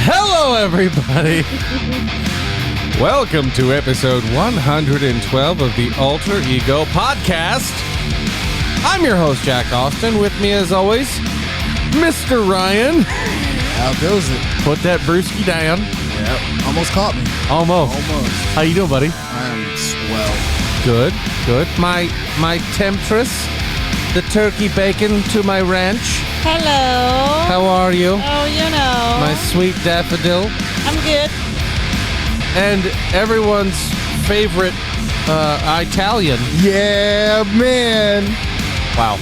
Hello, everybody. Welcome to episode 112 of the Alter Ego Podcast. I'm your host, Jack Austin. With me, as always, Mr. Ryan. How goes it? Put that brewski down. Yep. Almost caught me. Almost. How you doing, buddy? I am swell. Good, good. My temptress, the turkey bacon to my ranch. Hello. How are you? Oh, you know. My sweet daffodil. I'm good. And everyone's favorite Italian. Yeah, man. Wow.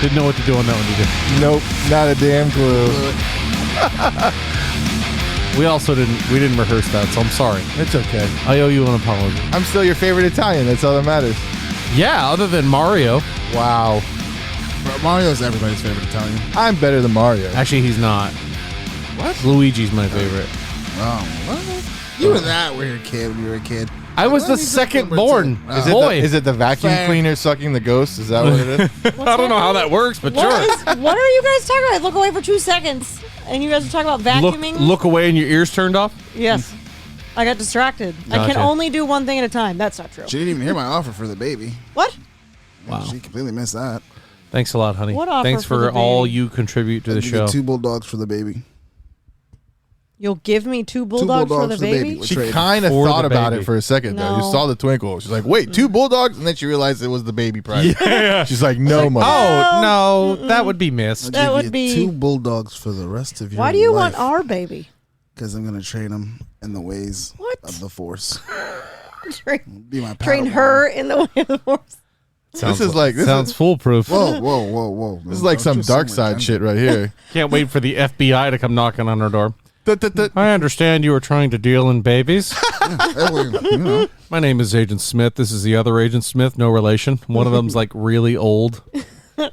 Didn't know what to do on that one, did you? Nope, not a damn clue. We didn't rehearse that, so I'm sorry. It's okay. I owe you an apology. I'm still your favorite Italian. That's all that matters. Yeah, other than Mario. Wow. Mario's everybody's favorite Italian. I'm better than Mario. Actually, he's not. What? Luigi's my favorite. Oh, what? You were that weird kid when you were a kid. I was the He's second number born. 2. Is Boy. it the vacuum Fair. cleaner sucking the ghost? Is that what it is? I don't know how that works, but What sure. are you guys talking about? I look away for 2 seconds, and you guys are talking about vacuuming? Look away and your ears turned off? Yes. I got distracted. I Gotcha. can only do one thing at a time. That's not true. She didn't even hear my offer for the baby. What? Wow. She completely missed that. Thanks a lot, honey. What offer Thanks for for the all baby? you contribute to I'll the give show. you 2 bulldogs for the baby. You'll give me 2 bulldogs for the baby? We're She trading. kind of For thought the about baby. it for a second, though. You No. saw the twinkle. She's like, wait, 2 bulldogs? And then she realized it was the baby price. Yeah. She's like, no, mother. Oh, no. That would be missed. I'll That give would you be- 2 bulldogs for the rest of your life. Why do you want our baby? Because I'm going to train him in the ways What? of the Force. Train Be my train Padawan. her in the way of the horse. This is like foolproof. Whoa. This is like some dark side shit right here. Can't wait for the FBI to come knocking on our door. Tut. I understand you were trying to deal in babies. You know. My name is Agent Smith. This is the other Agent Smith, no relation. One of them's like really old.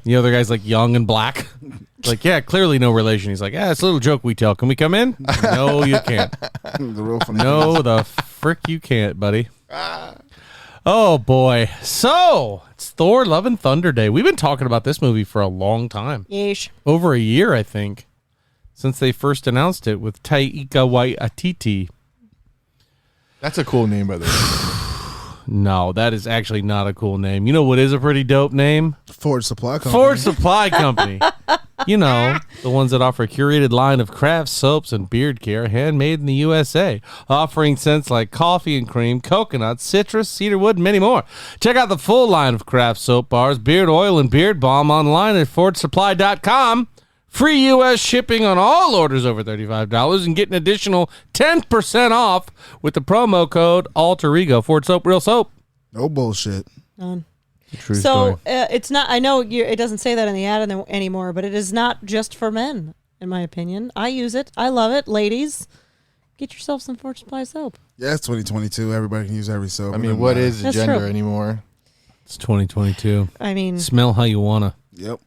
The other guy's like young and black. Like, yeah, clearly no relation. He's like, it's a little joke we tell. Can we come in? No, you can't. The real funny No, the frick you can't, buddy. Oh, boy. So, it's Thor Love and Thunder Day. We've been talking about this movie for a long time. Yeesh. Over a year, I think, since they first announced it with Taika Waititi. That's a cool name, by the way. No, that is actually not a cool name. You know what is a pretty dope name? Ford Supply Company. Ford Supply Company. You know, the ones that offer a curated line of craft soaps and beard care handmade in the USA, offering scents like coffee and cream, coconut, citrus, cedarwood, and many more. Check out the full line of craft soap bars, beard oil, and beard balm online at FordSupply.com. Free U.S. shipping on all orders over $35 and get an additional 10% off with the promo code Alter Ego. Ford Soap, real soap. No bullshit. True So it's not. I know it doesn't say that in the ad anymore, but it is not just for men, in my opinion. I use it. I love it, ladies. Get yourself some Ford Supply soap. Yeah, it's 2022. Everybody can use every soap. I mean, what is That's gender true. anymore? It's 2022. I mean, Smell how you wanna. Yep.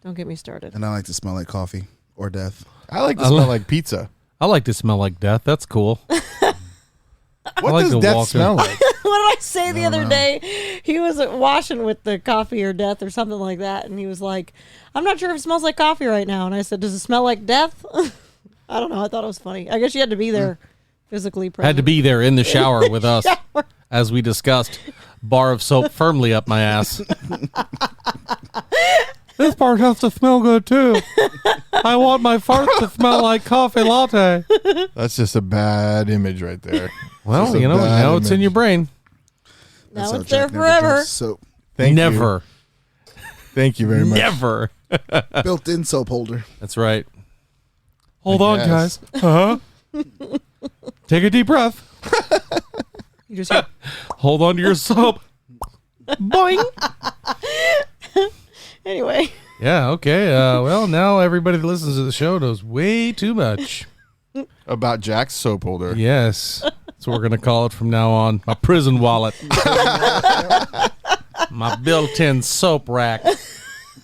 don't get me started. And I like to smell like coffee or death. I like to smell like pizza. I like to smell like death. That's cool. What like does to death walk in. smell like? What did I say the other day? He was washing with the coffee or death or something like that, and he was like, "I'm not sure if it smells like coffee right now." And I said, "Does it smell like death?" I don't know. I thought it was funny. I guess you had to be there physically present. Had to be there in the shower with us, as we discussed. Bar of soap firmly up my ass. This part has to smell good too. I want my fart to smell like coffee latte. That's just a bad image right there. Well, Just a you know, bad now it's in image. your brain. That's Now how it's there Jack never forever. drinks soap. Thank Never. You. Thank you very much. Never. Built-in soap holder. That's right. Hold on, guess. guys. Uh-huh. Take a deep breath. You just hear, Hold on to your soap. Boing. anyway. Yeah, okay. Well, now everybody that listens to the show knows way too much. About Jack's soap holder. Yes. That's what we're going to call it from now on. My prison wallet. My built-in soap rack.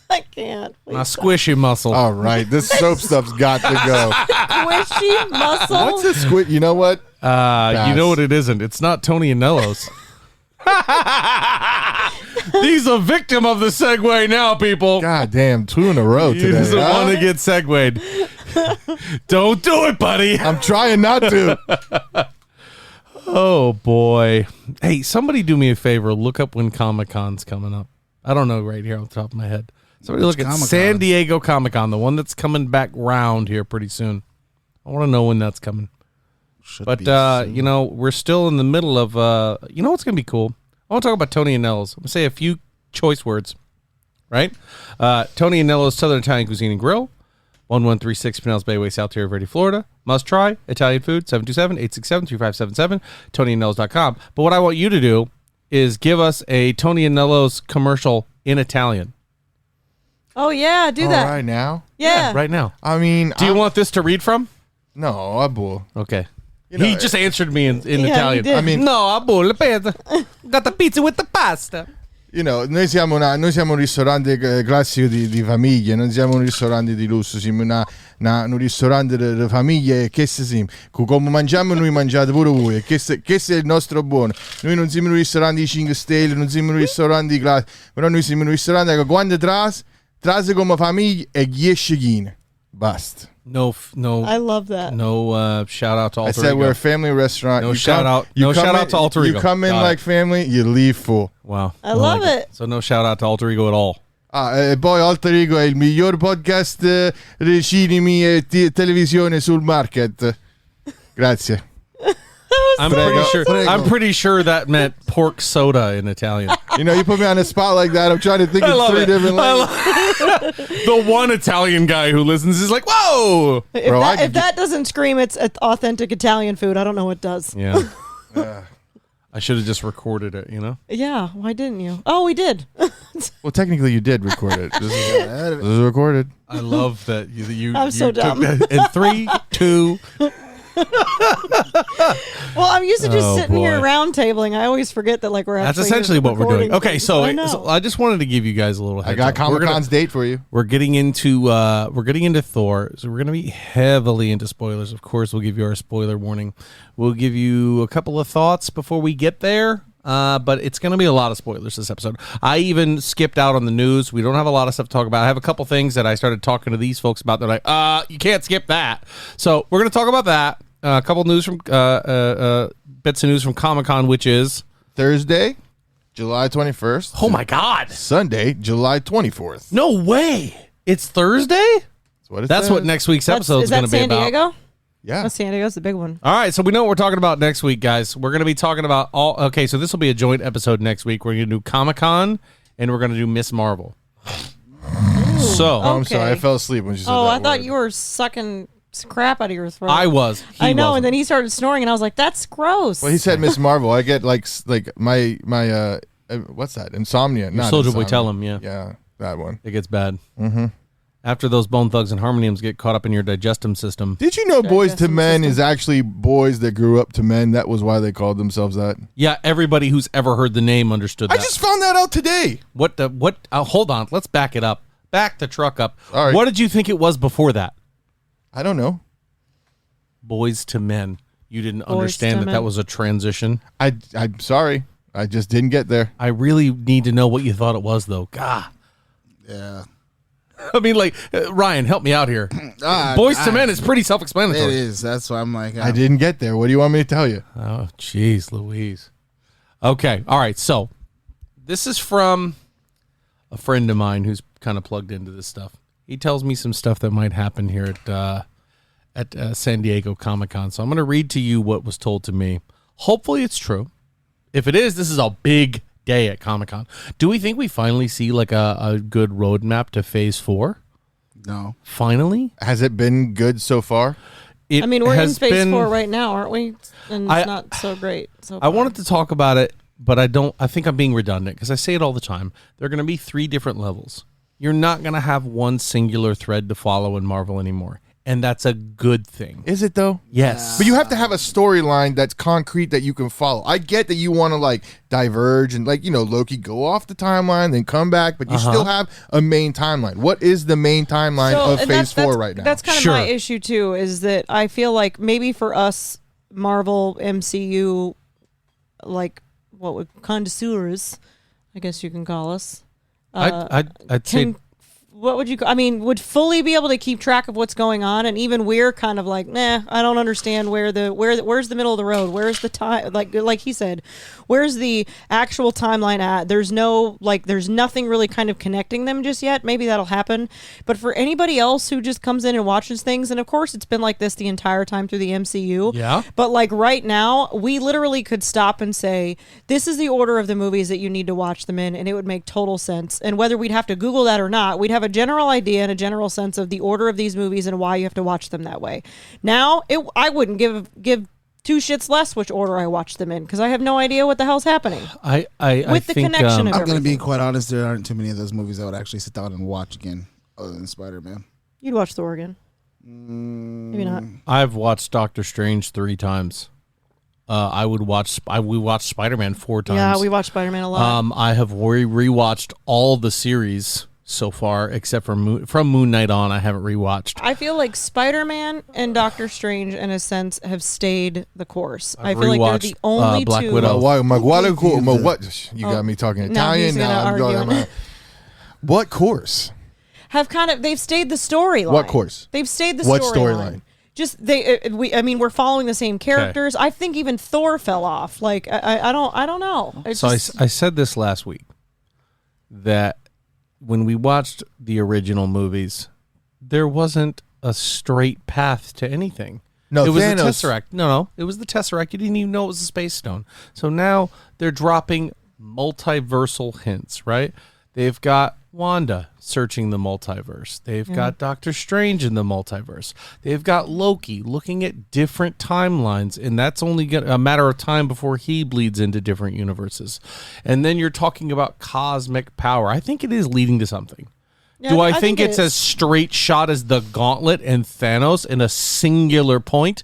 I can't. My squishy muscle. All right, this soap stuff's got to go. Squishy muscle. What's a squid? You know what? You know what it isn't? It's not Tony and Nello's. He's a victim of the segue now, people. God damn, 2 in a row He today. doesn't huh? want to get segued. Don't do it, buddy. I'm trying not to. Oh, boy. Hey, somebody do me a favor. Look up when Comic-Con's coming up. I don't know right here on the top of my head. Somebody look at Comic-Con? San Diego Comic-Con, the one that's coming back round here pretty soon. I want to know when that's coming. But, you know, we're still in the middle of, you know what's going to be cool? I want to talk about Tony and Nello's. I'm going to say a few choice words, right? Tony and Nello's Southern Italian Cuisine and Grill, 1136 Pinellas Bayway, South Terre Verde, Florida. Must try Italian food, 727-867-3577, TonyandNellos.com. But what I want you to do is give us a Tony and Nello's commercial in Italian. Oh, yeah, do that. Right now? Yeah. Right now. I mean, Do you want this to read from? No, Abu. Okay. You know, he just answered me in he Italian. did. I mean, No, Abu, le pizza. Got the pizza with the pasta. you know, noi siamo un ristorante classico di famiglia, non siamo un ristorante di lusso, siamo un ristorante di famiglia e che siamo. Come mangiamo noi mangiate pure voi, questo è il nostro buono. Noi non siamo un ristorante di 5 stelle, non siamo un ristorante di classe, però noi siamo un ristorante che quando trase come famiglia e 10 chine. Basta. No, I love that. no shout out to I Alter said Ego. we're a family restaurant. No shout out to Alter Ego. You come in Got like it. family, you leave full. Wow. I love it. So no shout out to Alter Ego at all. E poi Alter Ego è il miglior podcast di cinemi e televisione sul market. Grazie. I'm Prego. pretty sure that meant pork soda in Italian. You know, you put me on a spot like that. I'm trying to think I of love 3 it. different I languages. The one Italian guy who listens is like, whoa. If, Bro, that, I if that doesn't scream it's authentic Italian food, I don't know what does. Yeah. I should have just recorded it, you know? Yeah, why didn't you? Oh, we did. Well, technically, you did record it. This is recorded. I love that you I'm so took dumb. that in 3, 2. Well, I'm used to just Oh, sitting here boy. round tabling. I always forget that we're That's actually essentially what we're doing. recording Okay, things. so I I just wanted to give you guys a little heads I got up. We're gonna- Comic-Con's date for you. We're getting into Thor, so we're gonna be heavily into spoilers. Of course, we'll give you our spoiler warning. We'll give you a couple of thoughts before we get there. But it's going to be a lot of spoilers this episode. I even skipped out on the news. We don't have a lot of stuff to talk about. I have a couple things that I started talking to these folks about. They're like, you can't skip that. So we're going to talk about that. A couple news from bits of news from Comic-Con, which is Thursday, July 21st. oh my god, Sunday, July 24th. no way! It's Thursday. That's what next week's episode is going to be San about. Diego? Yeah. Oh, San Diego's the big one. All right, so we know what we're talking about next week, guys. We're going to be talking about all. Okay, so this will be a joint episode next week. We're going to do Comic-Con and we're going to do Miss Marvel. So I'm Okay. sorry, I fell asleep when you said that. Oh, I thought word. you were sucking crap out of your throat. I was. I know, wasn't. and then he started snoring, and I was like, "That's gross." Well, he said Miss Marvel. I get like my what's that? Insomnia. Not Soldier Boy, insomnia. tell him, yeah. Yeah, that one. It gets bad. Mm-hmm. After those Bone Thugs and Harmoniums get caught up in your digestive system. Did you know Boys to Digestive Men system. is actually boys that grew up to men? That was why they called themselves that. Yeah, everybody who's ever heard the name understood that. I just found that out today. What? Hold on. Let's back it up. Back the truck up. All right. What did you think it was before that? I don't know. Boys to Men. You didn't Boys understand to that Men. was a transition. I'm sorry. I just didn't get there. I really need to know what you thought it was, though. God. Yeah. I mean, like, Ryan, help me out here. Boys to Men is pretty It self-explanatory. is. That's why I'm like, I didn't get there. What do you want me to tell you? Oh, jeez, Louise. Okay, all right. So this is from a friend of mine who's kind of plugged into this stuff. He tells me some stuff that might happen here at San Diego Comic-Con. So I'm going to read to you what was told to me. Hopefully it's true. If it is, this is a big day at Comic-Con. Do we think we finally see like a good roadmap to Phase 4? No. Finally? Has it been good so far? It I mean, we're in has phase been- 4 right now, aren't we? And I- it's not so great. So I wanted to talk about it, but I don't. I think I'm being redundant because I say it all the time. There are going to be 3 different levels. You're not going to have one singular thread to follow in Marvel anymore, and that's a good thing. Is it though? Yes. But you have to have a storyline that's concrete that you can follow. I get that you want to like diverge and like, you know, Loki go off the timeline, then come back, but you still have a main timeline. What is the main timeline of and Phase 4 right now? That's kind of Sure. my issue too, is that I feel like maybe for us Marvel MCU, like what would connoisseurs, I guess you can call us. I'd say What would you? I mean, would fully be able to keep track of what's going on, and even we're kind of like, nah, I don't understand where's the middle of the road? Where's the time? Like he said, where's the actual timeline at? There's nothing really kind of connecting them just yet. Maybe that'll happen, but for anybody else who just comes in and watches things, and of course it's been like this the entire time through the MCU. Yeah. But like right now, we literally could stop and say, this is the order of the movies that you need to watch them in, and it would make total sense. And whether we'd have to Google that or not, we'd have a general idea and a general sense of the order of these movies and why you have to watch them that way. Now, I wouldn't give two shits less which order I watch them in, because I have no idea what the hell's happening. I With the think, connection of I'm going to be everything. quite honest. There aren't too many of those movies I would actually sit down and watch again, other than Spider-Man. You'd watch Thor again. Maybe not. I've watched Doctor Strange 3 times. We watched Spider-Man 4 times. Yeah, we watch Spider-Man a lot. I have rewatched all the series so far, except for from Moon Knight on. I haven't rewatched. I feel like Spider-Man and Doctor Strange, in a sense, have stayed the course. I I've feel like they're rewatched, the only Black two. Widow. What? You got me talking now he's Italian. gonna Now argue. what course? They've stayed the storyline. What course? They've stayed the What storyline. storyline? Just we're following the same characters. I think even Thor fell off. Like I don't know. It's So just, I said this last week, that when we watched the original movies, there wasn't a straight path to anything. No, it was Thanos. the Tesseract. No, it was the Tesseract. You didn't even know it was a space stone. So now they're dropping multiversal hints, right? They've got Wanda searching the multiverse. They've got Doctor Strange in the multiverse. They've got Loki looking at different timelines, and that's only a matter of time before he bleeds into different universes. And then you're talking about cosmic power. I think it is leading to something. Yeah, Do I think it it's is. as straight shot as the Gauntlet and Thanos in a singular point?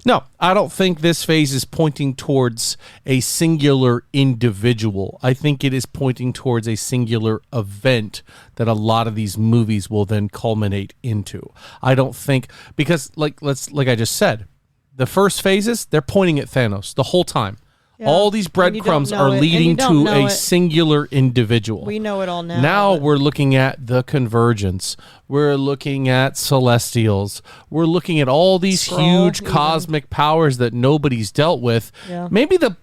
No, I don't think this phase is pointing towards a singular individual. I think it is pointing towards a singular event that a lot of these movies will then culminate into. I don't think, because like I just said, the first phases, they're pointing at Thanos the whole time. Yeah. All these And you don't breadcrumbs know are it, and leading you don't to know a it. singular individual. we know it all now. Now but- we're looking at the convergence. We're looking at celestials. We're looking at all these Skrull, huge even. cosmic powers that nobody's dealt with. Yeah. Maybe the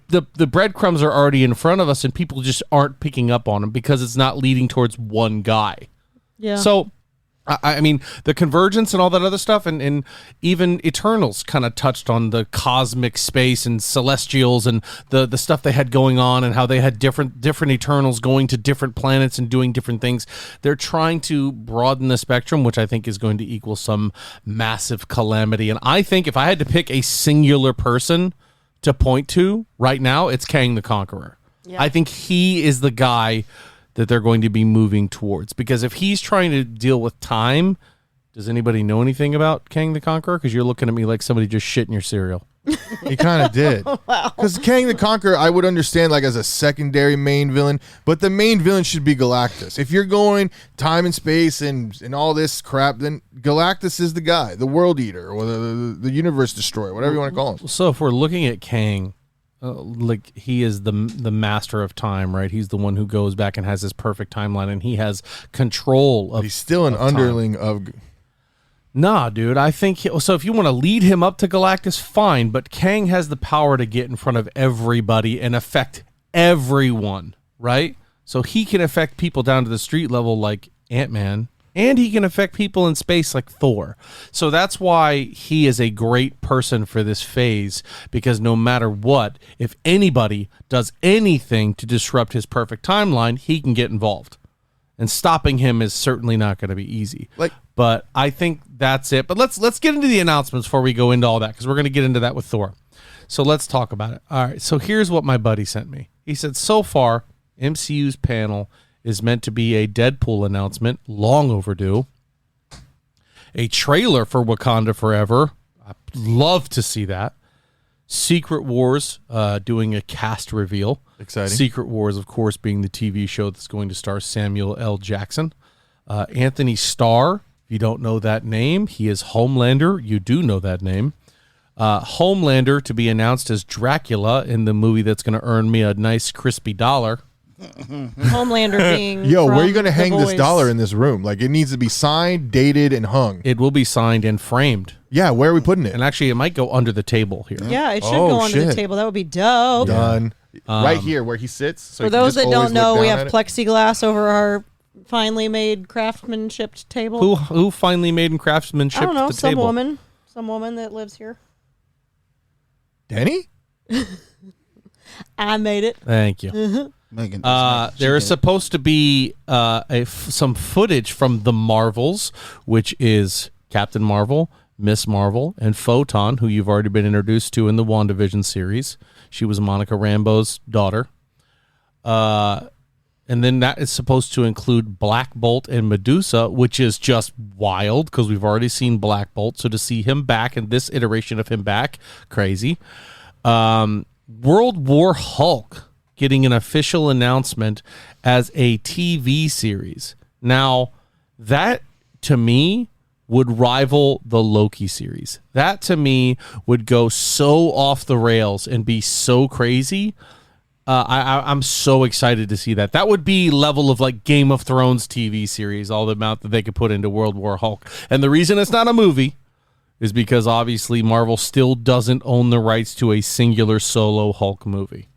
breadcrumbs are already in front of us and people just aren't picking up on them because it's not leading towards one guy. yeah. So, I mean, the convergence and all that other stuff, and even Eternals kind of touched on the cosmic space and celestials and the stuff they had going on and how they had different Eternals going to different planets and doing different things. They're trying to broaden the spectrum, which I think is going to equal some massive calamity. And I think if I had to pick a singular person to point to right now, it's Kang the Conqueror. Yeah. I think he is the guy that they're going to be moving towards. Because if he's trying to deal with time, does anybody know anything about Kang the Conqueror? Because you're looking at me like somebody just shit in your cereal. He kind of did. Because Kang the Conqueror, I would understand like as a secondary main villain, but the main villain should be Galactus. If you're going time and space and all this crap, then Galactus is the guy, the world eater or the universe destroyer, whatever you want to call him. So if we're looking at Kang, like he is the master of time, right? He's the one who goes back and has his perfect timeline, and he has control of. He's still an of time. underling of. Nah, dude. I think so. If you want to lead him up to Galactus, fine. But Kang has the power to get in front of everybody and affect everyone, right? So he can affect people down to the street level, like Ant-Man, and he can affect people in space, like Thor. So that's why he is a great person for this phase, because no matter what, if anybody does anything to disrupt his perfect timeline, he can get involved. And stopping him is certainly not going to be easy. But I think that's it. But let's get into the announcements before we go into all that, because we're going to get into that with Thor. So let's talk about it. All right. So here's what my buddy sent me. He said, so far, MCU's panel is meant to be a Deadpool announcement, long overdue. A trailer for Wakanda Forever. I'd love to see that. Secret Wars doing a cast reveal. Exciting. Secret Wars, of course, being the TV show that's going to star Samuel L. Jackson. Anthony Starr, if you don't know that name, he is Homelander. You do know that name. Homelander to be announced as Dracula in the movie that's going to earn me a nice crispy dollar. Homelander being Yo, where are you going going to hang this dollar in this room? Like, it needs to be signed, dated, and hung. It will be signed and framed. Yeah, where are we putting it? And actually, it might go under the table here. Yeah, it should go under the table. That would be dope. Done. Right here where he sits. So For those that don't know, we have plexiglass over our finely made craftsmanship table. Who finally made in craftsmanship I don't know, the table? some woman that lives here. Denny? I made it. Thank you. Megan, there is supposed to be some footage from the Marvels, which is Captain Marvel, Miss Marvel, and Photon, who you've already been introduced to in the WandaVision series. She was Monica Rambeau's daughter. And then that is supposed to include Black Bolt and Medusa, which is just wild because we've already seen Black Bolt. So to see him back and this iteration of him back, crazy. World War Hulk getting an official announcement as a TV series. Now, that to me would rival the Loki series. That to me would go so off the rails and be so crazy. I'm so excited to see that. That would be level of like Game of Thrones TV series, all the amount that they could put into World War Hulk. And the reason it's not a movie is because obviously Marvel still doesn't own the rights to a singular solo Hulk movie,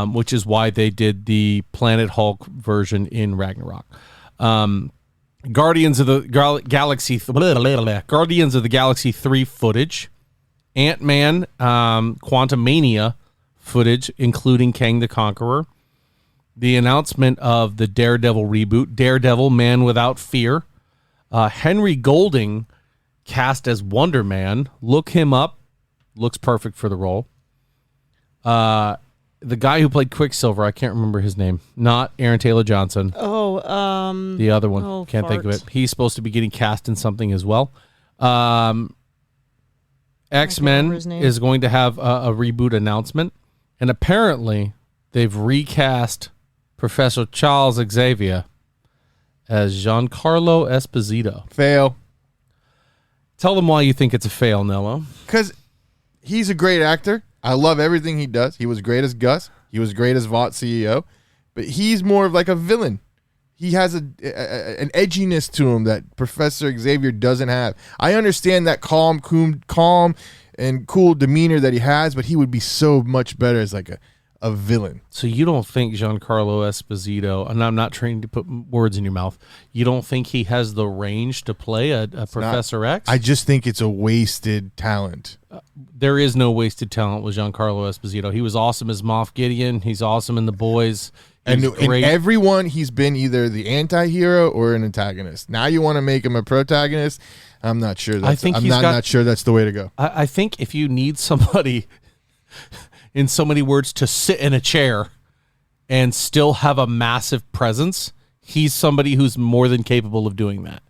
which is why they did the Planet Hulk version in Ragnarok. Guardians of the Galaxy 3 footage, Ant-Man, Quantumania footage, including Kang the Conqueror, the announcement of the Daredevil reboot, Daredevil Man Without Fear, Henry Golding cast as Wonder Man. Look him up. Looks perfect for the role. The guy who played Quicksilver, I can't remember his name. Not Aaron Taylor Johnson. The other one. Can't think of it. He's supposed to be getting cast in something as well. X-Men is going to have a reboot announcement. And apparently, they've recast Professor Charles Xavier as Giancarlo Esposito. Fail. Tell them why you think it's a fail, Nello. Because he's a great actor. I love everything he does. He was great as Gus. He was great as Vought CEO. But he's more of like a villain. He has an edginess to him that Professor Xavier doesn't have. I understand that calm and cool demeanor that he has, but he would be so much better as like a villain. So you don't think Giancarlo Esposito, and I'm not trying to put words in your mouth, you don't think he has the range to play a Professor X? I just think it's a wasted talent. There is no wasted talent with Giancarlo Esposito. He was awesome as Moff Gideon. He's awesome in The Boys. And in everyone, he's been either the anti-hero or an antagonist. Now you want to make him a protagonist? I'm not sure. I'm not sure that's the way to go. I think if you need somebody, in so many words, to sit in a chair and still have a massive presence, he's somebody who's more than capable of doing that.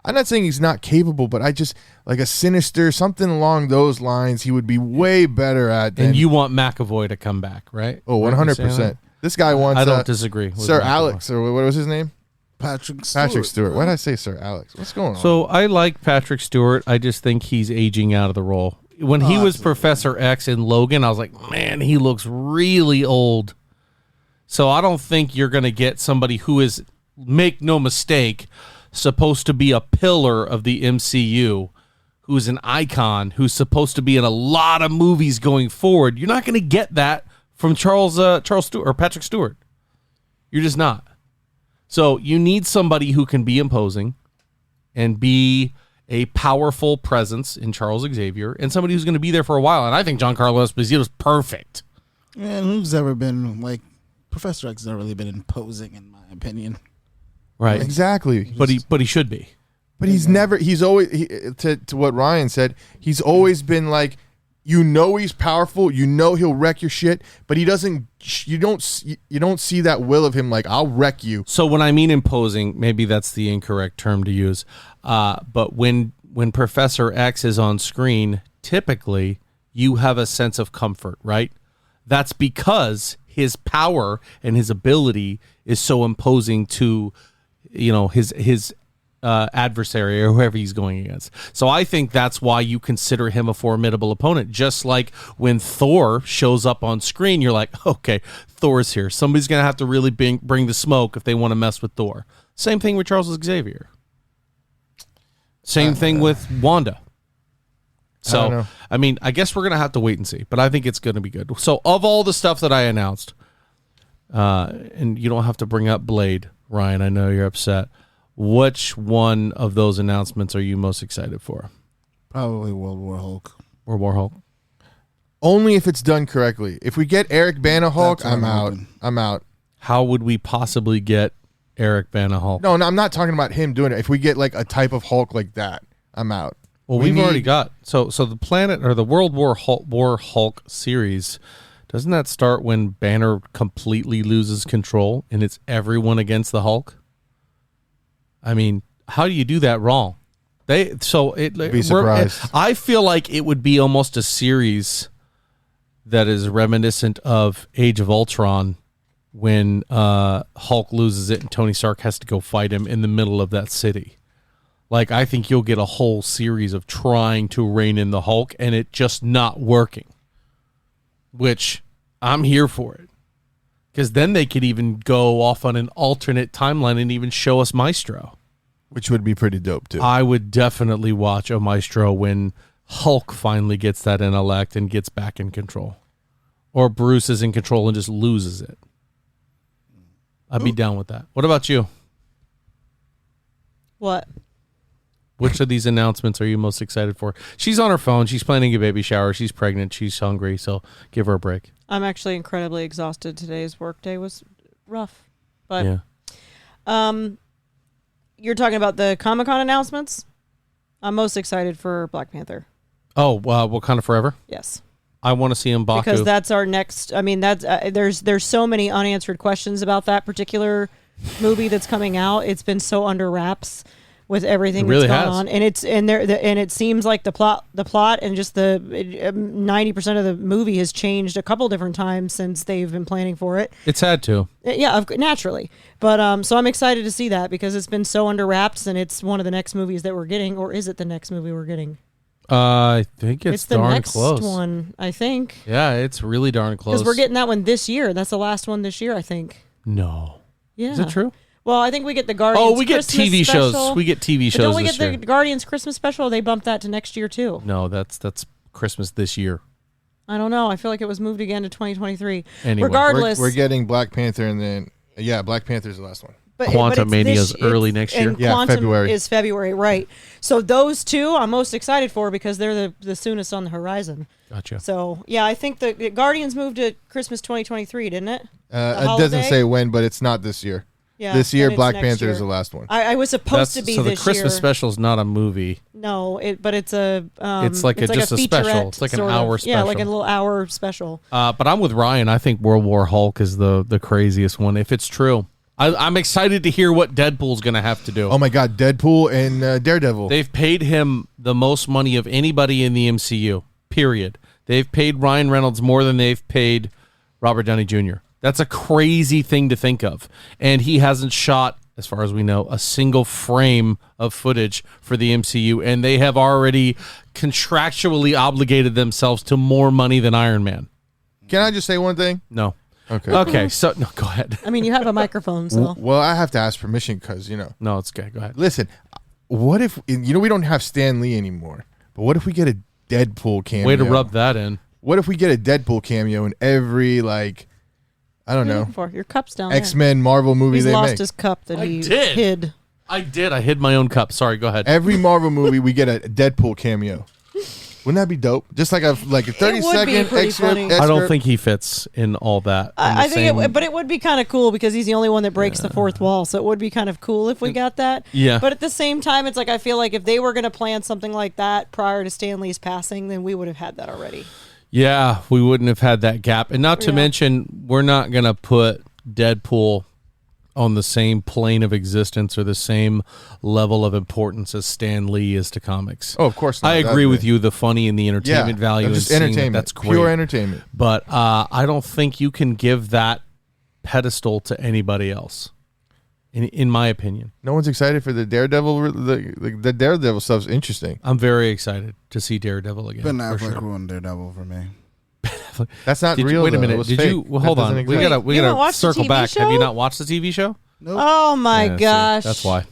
I'm not saying he's not capable, but I just, like a Sinister, something along those lines, he would be way better at. And you want McAvoy to come back, right? Oh, 100%. This guy wants... I don't disagree with Sir McAvoy. Alex, or what was his name? Patrick Stewart. Why did I say Sir Alex? What's going on? So I like Patrick Stewart. I just think he's aging out of the role. When he was Professor X in Logan, I was like, man, he looks really old. So I don't think you're going to get somebody who is, make no mistake, supposed to be a pillar of the MCU, who's an icon, who's supposed to be in a lot of movies going forward. You're not going to get that from Charles Stewart or Patrick Stewart. You're just not. So you need somebody who can be imposing and be a powerful presence in Charles Xavier, and somebody who's going to be there for a while. And I think Giancarlo Esposito is perfect. And who's ever been like Professor X? Has not really been imposing, in my opinion. Right, exactly. But he should be. But he's never. He's always to what Ryan said. He's always been like, he's powerful. He'll wreck your shit. But he doesn't. You don't see that will of him. Like, I'll wreck you. So when I mean imposing, maybe that's the incorrect term to use. But when Professor X is on screen, typically you have a sense of comfort, right? That's because his power and his ability is so imposing to, his adversary or whoever he's going against. So I think that's why you consider him a formidable opponent. Just like when Thor shows up on screen, you're like, okay, Thor's here. Somebody's going to have to really bring the smoke if they want to mess with Thor. Same thing with Charles Xavier. Same thing with Wanda. So, I mean, I guess we're going to have to wait and see, but I think it's going to be good. So, of all the stuff that I announced, and you don't have to bring up Blade, Ryan, I know you're upset. Which one of those announcements are you most excited for? Probably World War Hulk. World War Hulk? Only if it's done correctly. If we get Eric Bana Hulk, That's what I'm I'm out. hoping. I'm out. How would we possibly get Eric Bana Hulk? No, I'm not talking about him doing it. If we get like a type of Hulk like that, I'm out. Well, we've already got so the planet or the World War Hulk series. Doesn't that start when Banner completely loses control and it's everyone against the Hulk? I mean, how do you do that wrong? Be surprised. I feel like it would be almost a series that is reminiscent of Age of Ultron, when Hulk loses it and Tony Stark has to go fight him in the middle of that city. Like, I think you'll get a whole series of trying to rein in the Hulk and it just not working, which I'm here for it. Because then they could even go off on an alternate timeline and even show us Maestro. Which would be pretty dope, too. I would definitely watch a Maestro when Hulk finally gets that intellect and gets back in control. Or Bruce is in control and just loses it. I'd be down with that. What about you? What? Which of these announcements are you most excited for? She's on her phone. She's planning a baby shower. She's pregnant. She's hungry. So give her a break. I'm actually incredibly exhausted. Today's workday was rough. But Yeah. You're talking about the Comic-Con announcements? I'm most excited for Black Panther. Oh, Wakanda Forever? Yes. I want to see M'Baku. Because that's our next. I mean, that's there's so many unanswered questions about that particular movie that's coming out. It's been so under wraps with everything really that's gone has. on, and it seems like the plot and just the 90% of the movie has changed a couple different times since they've been planning for it. It's had to. Yeah, naturally. But so I'm excited to see that because it's been so under wraps, and it's one of the next movies that we're getting, or is it the next movie we're getting? I think it's the darn next close. one, I think. Yeah, it's really darn close. Because we're getting that one this year. That's the last one this year, I think. No. Yeah. Is it true? Well, I think we get the Guardians. Oh, we get Christmas TV special. shows. We get TV But shows don't we this get year. the Guardians Christmas special? Or they bumped that to next year too. No, that's Christmas this year. I don't know. I feel like it was moved again to 2023. Anyway, Regardless, We're getting Black Panther and then, Black Panther's the last one. but Quantumania's early next year. And Yeah, Quantum February. is February, right? So those two I'm most excited for because they're the soonest on the horizon. Gotcha. So yeah, I think the Guardians moved to Christmas 2023, didn't it? It doesn't holiday? say when, but it's not this year. Yeah. This year, then it's Black next Panther year. is the last one. I was supposed to be so this the Christmas year. special is not a movie. No, but it's a. It's like just a special. featurette It's like an sort of. hour Yeah, like a special. little hour special. But I'm with Ryan. I think World War Hulk is the craziest one. If it's true, I'm excited to hear what Deadpool's going to have to do. Oh my God, Deadpool and Daredevil. They've paid him the most money of anybody in the MCU, period. They've paid Ryan Reynolds more than they've paid Robert Downey Jr. That's a crazy thing to think of. And he hasn't shot, as far as we know, a single frame of footage for the MCU. And they have already contractually obligated themselves to more money than Iron Man. Can I just say one thing? No. Okay. Okay, so no, go ahead. I mean, you have a microphone, so. Well, I have to ask permission because, No, it's okay. Go ahead. listen, what if, we don't have Stan Lee anymore, but what if we get a Deadpool cameo? Way to rub that in. What if we get a Deadpool cameo in every, I don't What are you know, looking for? Your cup's down there. X-Men Marvel movie He's they lost make? his cup that I he did. hid. I did. I hid my own cup. Sorry, go ahead. Every Marvel movie we get a Deadpool cameo. Wouldn't that be dope? Just like a 30-second pretty extra. funny. I don't think he fits in all that. I think but it would be kind of cool because he's the only one that breaks the fourth wall. So it would be kind of cool if we got that. Yeah. But at the same time, it's like I feel like if they were going to plan something like that prior to Stan Lee's passing, then we would have had that already. Yeah, we wouldn't have had that gap. And not to Yeah. mention, we're not going to put Deadpool on the same plane of existence or the same level of importance as Stan Lee is to comics. Oh, of course not. I agree with you, the funny and the entertainment value. Just and seeing entertainment. That's great. Pure entertainment. But I don't think you can give that pedestal to anybody else in my opinion. No one's excited for the Daredevil. The Daredevil stuff's interesting. I'm very excited to see Daredevil again. Ben for Affleck sure. ruined Daredevil for me. That's not real. Wait a though. It minute. was Did fake. you? Well, That hold on. doesn't We exist. you don't gotta watch the circle TV back. Have you show? not watched the TV show? Nope. Oh my Yeah, see, gosh. that's why.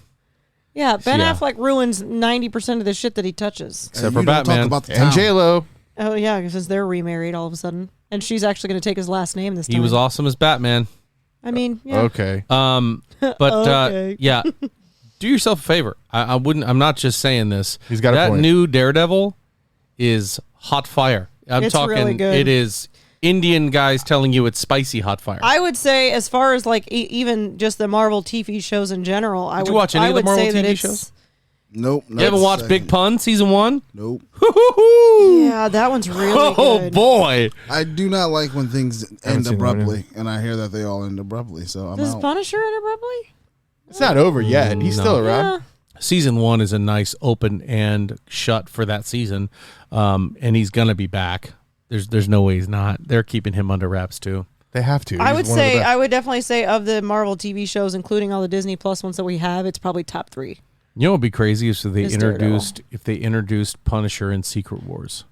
Yeah, Ben Yeah. Affleck ruins 90% of the shit that he touches. Except And for you don't Batman. Talk about the And town. J-Lo. Oh yeah, because they're remarried all of a sudden, and she's actually going to take his last name this time. He was awesome as Batman. I mean, yeah. Okay. But Okay. yeah, do yourself a favor. I wouldn't. I'm not just saying this. He's got a that point. new Daredevil is hot fire. I'm It's talking. really good. It is Indian guys telling you it's spicy hot fire. I would say, as far as like even just the Marvel TV shows in general, I Did would you watch any I of the would Marvel say that TV it's- shows? Nope. You haven't watched Big Pun season 1? Nope. Yeah, that one's really Oh good. boy! I do not like when things haven't end seen that one abruptly, and I hear that they all end abruptly. So I'm Does out. Punisher end abruptly? It's not over yet. He's No. still around. Yeah. Season 1 is a nice open and shut for that season, and he's gonna be back. There's no way he's not. They're keeping him under wraps too. They have to. I He's would one of the say, best. I would definitely say of the Marvel TV shows, including all the Disney Plus ones that we have, it's probably top 3. You know what would be crazy is Is Daredevil. if they introduced Punisher in Secret Wars.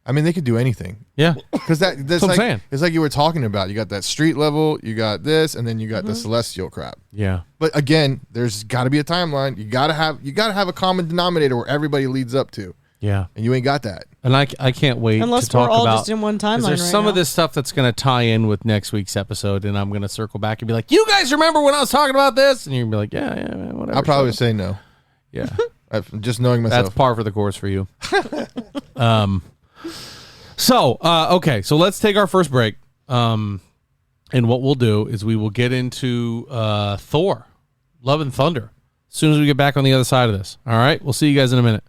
I mean, they could do anything. Yeah, Because that's what I'm like saying. it's like you were talking about. You got that street level, you got this, and then you got the celestial crap. yeah. But again, there's got to be a timeline. You gotta have a common denominator where everybody leads up to, Yeah, and you ain't got that. and I can't wait Unless to talk we're all about just in one 'cause timeline there's right some now. of this stuff that's going to tie in with next week's episode, and I'm going to circle back and be like, "You guys remember when I was talking about this?" And you're going to be like, "Yeah, man, whatever." I'll probably shut say no. up." Yeah, Just knowing that's myself. par for the course for you. Okay, so let's take our first break. And what we'll do is we will get into Thor, Love and Thunder, as soon as we get back on the other side of this. All right, we'll see you guys in a minute.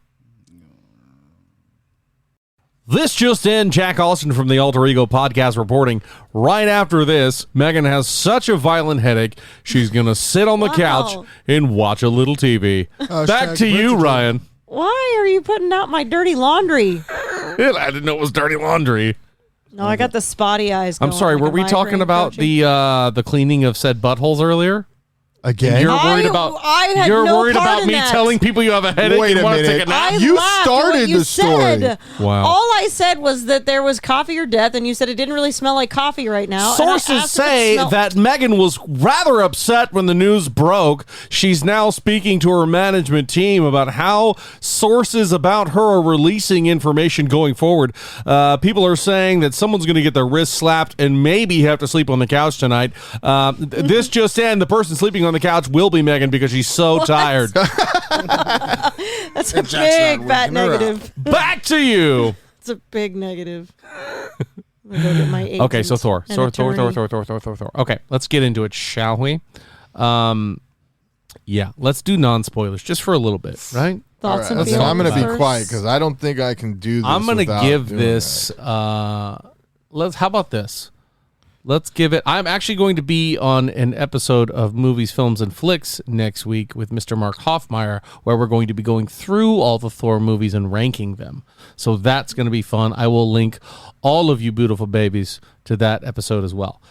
This just in, Jack Austin from the Alter Ego podcast reporting. Right after this, Megan has such a violent headache, she's going to sit on the Wow. couch and watch a little TV. Back to you, Bridgerton. Ryan. Why are you putting out my dirty laundry? I didn't know it was dirty laundry. No, I got the spotty eyes. I'm going, sorry, like were a we talking migraine about coaching. the cleaning of said buttholes earlier? Again, You're worried about I had you're no worried part about in me that. telling people you have a headache Wait and a want to take a minute. nap? I You laughed at started what you the story. said. Wow. All I said was that there was coffee or death, and you said it didn't really smell like coffee right now. and I Sources asked if it say smelled- that Megan was rather upset when the news broke. She's now speaking to her management team about how sources about her are releasing information going forward. People are saying that someone's going to get their wrist slapped and maybe have to sleep on the couch tonight. This just in, the person sleeping on the couch will be Megan because she's so tired. That's a Jack's big not fat waking her up. negative. Back to you. It's a big negative. I'm gonna go get my Okay, so agent Thor. and Thor. attorney. Okay, let's get into it, shall we? Yeah, let's do non-spoilers just for a little bit, right? All Thoughts right, and listen, feelings. I'm going to be first. quiet because I don't think I can do this. I'm going to without give doing this how about this? Let's give it. I'm actually going to be on an episode of Movies, Films, and Flicks next week with Mr. Mark Hoffmeyer, where we're going to be going through all the Thor movies and ranking them. So that's going to be fun. I will link all of you beautiful babies to that episode as well.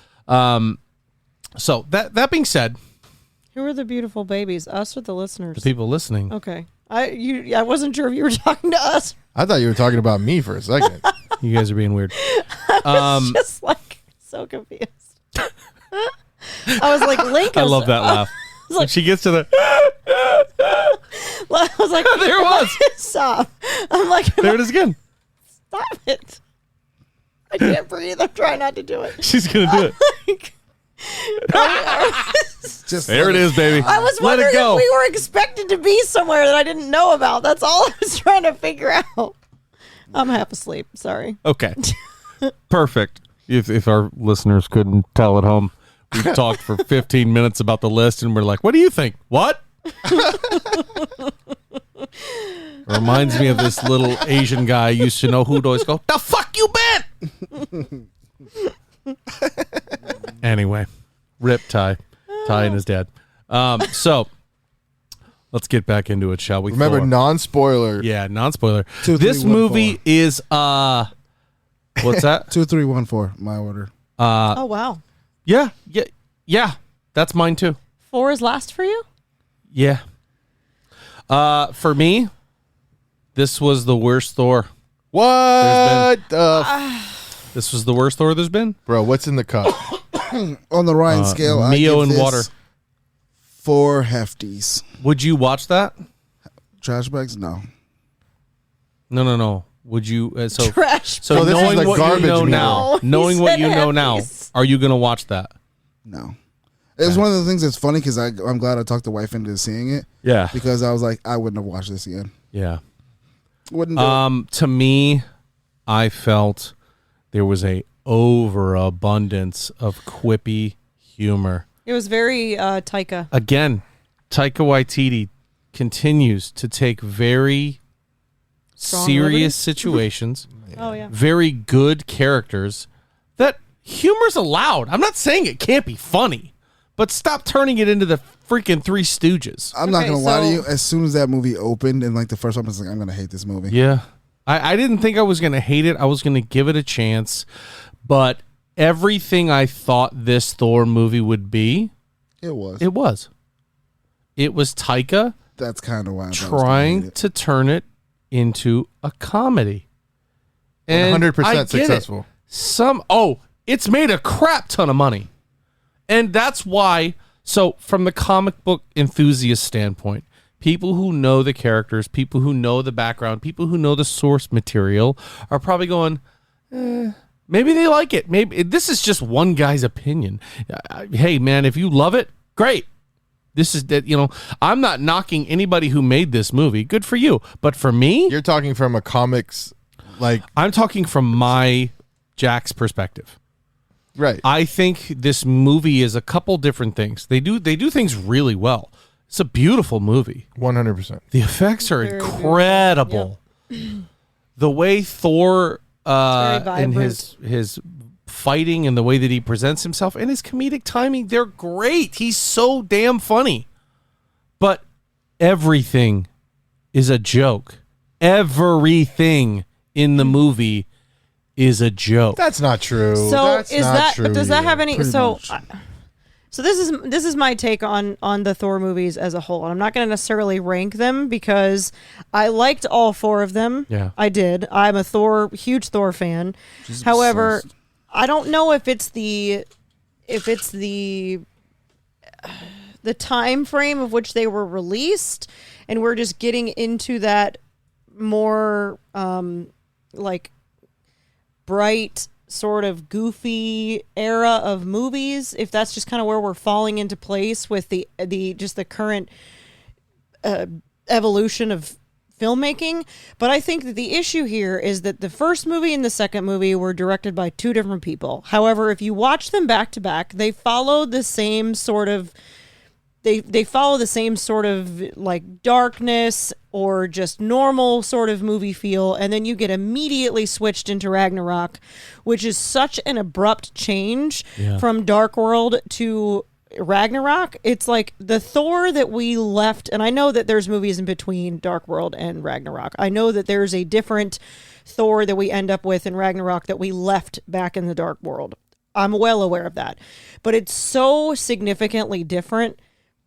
So that being said, Who are the beautiful babies? Us or the listeners? the people listening, Okay. I wasn't sure if you were talking to us. I thought you were talking about me for a second. you guys are being weird. Just like so confused. I was like, Link. I love that laugh. like- When she gets to the, I was like, there it was. Stop. I'm like, There it is again. stop it. I can't breathe. I'm trying not to do it. She's gonna do it. Just There it is, baby. I was Let wondering it go. if we were expected to be somewhere that I didn't know about. That's all I was trying to figure out. I'm half asleep. Sorry. Okay. Perfect. If our listeners couldn't tell at home, we talked for 15 minutes about the list and we're like, what do you think? What? Reminds me of this little Asian guy I used to know who'd always go, the fuck you been? Anyway, rip Ty. Ty and his dad. So let's get back into it, shall we? Remember, Thor. non-spoiler. Yeah, non-spoiler. 2, 3, This 1, movie 4. is what's that? 2, 3, 1, 4. My order. Oh, wow. Yeah. That's mine too. 4 is last for you? Yeah. For me, this was the worst Thor. What? This was the worst Thor there's been. Bro, what's in the cup? On the Ryan scale, I Mio give and this water. 4 hefties. Would you watch that? Trash bags? No. No. Would you? So Trash. So this is knowing like what you garbage know meter. now, No, he knowing what said you know now, hefties. are you gonna watch that? No. It was one of the things that's funny because I'm glad I talked the wife into seeing it Yeah. because I was like, I wouldn't have watched this again. Yeah. Wouldn't do it. To me, I felt there was a overabundance of quippy humor. It was very Taika. Again, Taika Waititi continues to take very Strong serious situations, Oh, yeah. very good characters that humor's allowed. I'm not saying it can't be funny, but stop turning it into the freaking Three Stooges. I'm not Okay, going to lie to so- you. As soon as that movie opened and like the first one, I was like, I'm going to hate this movie. Yeah. I didn't think I was going to hate it. I was going to give it a chance, but everything I thought this Thor movie would be, It was. it was. It was Taika That's kind of why I thought I was gonna hate trying it. to turn it into a comedy. And 100% I get it. successful. It's made a crap ton of money. And that's why, so from the comic book enthusiast standpoint, people who know the characters, people who know the background, people who know the source material are probably going, maybe they like it. Maybe this is just one guy's opinion. Hey, man, if you love it, great. This is that, I'm not knocking anybody who made this movie. Good for you. But for me, You're talking from a comics, like, I'm talking from my Jack's perspective. right. I think this movie is a couple different things. They do things really well. It's a beautiful movie. 100%. The effects are Very incredible. The way Thor very and his fighting and the way that he presents himself and his comedic timing, they're great. He's so damn funny. But everything is a joke. Everything in the movie is a joke. That's not true. So That's is not that? true But does that either. have any? Pretty So, much. so this is my take on the Thor movies as a whole. And I'm not going to necessarily rank them because I liked all 4 of them. Yeah. I did. I'm a huge Thor fan. Just However, obsessed. I don't know if it's the time frame of which they were released, and we're just getting into that more like bright sort of goofy era of movies, if that's just kind of where we're falling into place with the current evolution of filmmaking. But I think that the issue here is that the first movie and the second movie were directed by 2 different people. However, if you watch them back to back, they follow the same sort of they follow the same sort of like darkness or just normal sort of movie feel, and then you get immediately switched into Ragnarok, which is such an abrupt change from Dark World to Ragnarok. It's like the Thor that we left, and I know that there's movies in between Dark World and Ragnarok. I know that there's a different Thor that we end up with in Ragnarok that we left back in the Dark World. I'm well aware of that. But it's so significantly different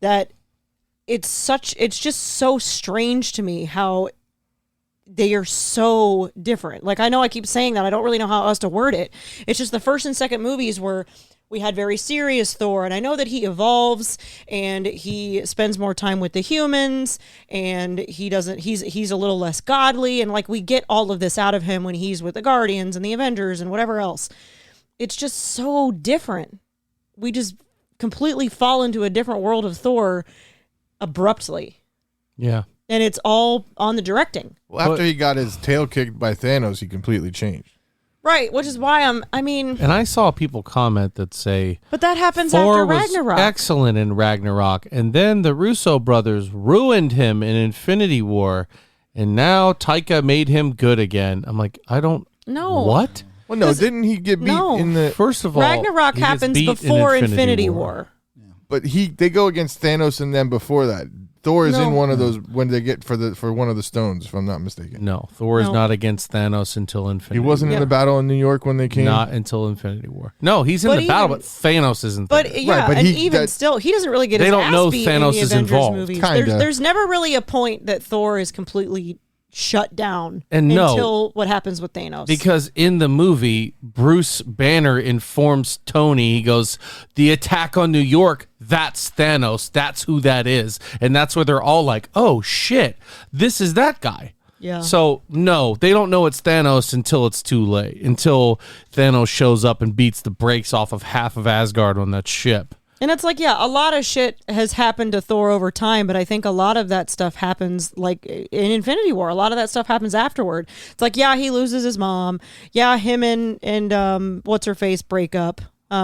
that it's just so strange to me how they are so different. Like, I know I keep saying that. I don't really know how else to word it. It's just the first and second movies were we had very serious Thor, and I know that he evolves and he spends more time with the humans, and he's a little less godly, and like we get all of this out of him when he's with the Guardians and the Avengers and whatever else. It's just so different. We just completely fall into a different world of Thor abruptly. Yeah. And it's all on the directing. Well, after he got his tail kicked by Thanos, he completely changed. Right, which is why and I saw people comment that say but that happens Thor after was Ragnarok. excellent in Ragnarok, and then the Russo brothers ruined him in Infinity War, and now Taika made him good again. I'm like, I don't No. What? Well, no, didn't he get beat No. in the? First of all, Ragnarok he gets happens beat in before Infinity War. But they go against Thanos and then before that. Thor is No. in one of those when they get for one of the stones, if I'm not mistaken. No, Thor is No. not against Thanos until He Infinity. wasn't in Yeah. the battle in New York when they came. Not until Infinity War. No, he's in But the battle, even- but Thanos isn't there. But yeah, but and he- even that- still, he doesn't really get They his don't ass know beat Thanos in the is Avengers involved. movies. Kinda. There's never really a point that Thor is completely shut down And no. until what happens with Thanos. Because in the movie, Bruce Banner informs Tony, he goes, the attack on New York, that's Thanos. That's who that is. And that's where they're all like, oh, shit, this is that guy. Yeah. So, no, they don't know it's Thanos until it's too late, until Thanos shows up and beats the brakes off of half of Asgard on that ship. And it's like, yeah, a lot of shit has happened to Thor over time, but I think a lot of that stuff happens like in Infinity War. A lot of that stuff happens afterward. It's like, yeah, he loses his mom. Yeah, him and what's her face break up.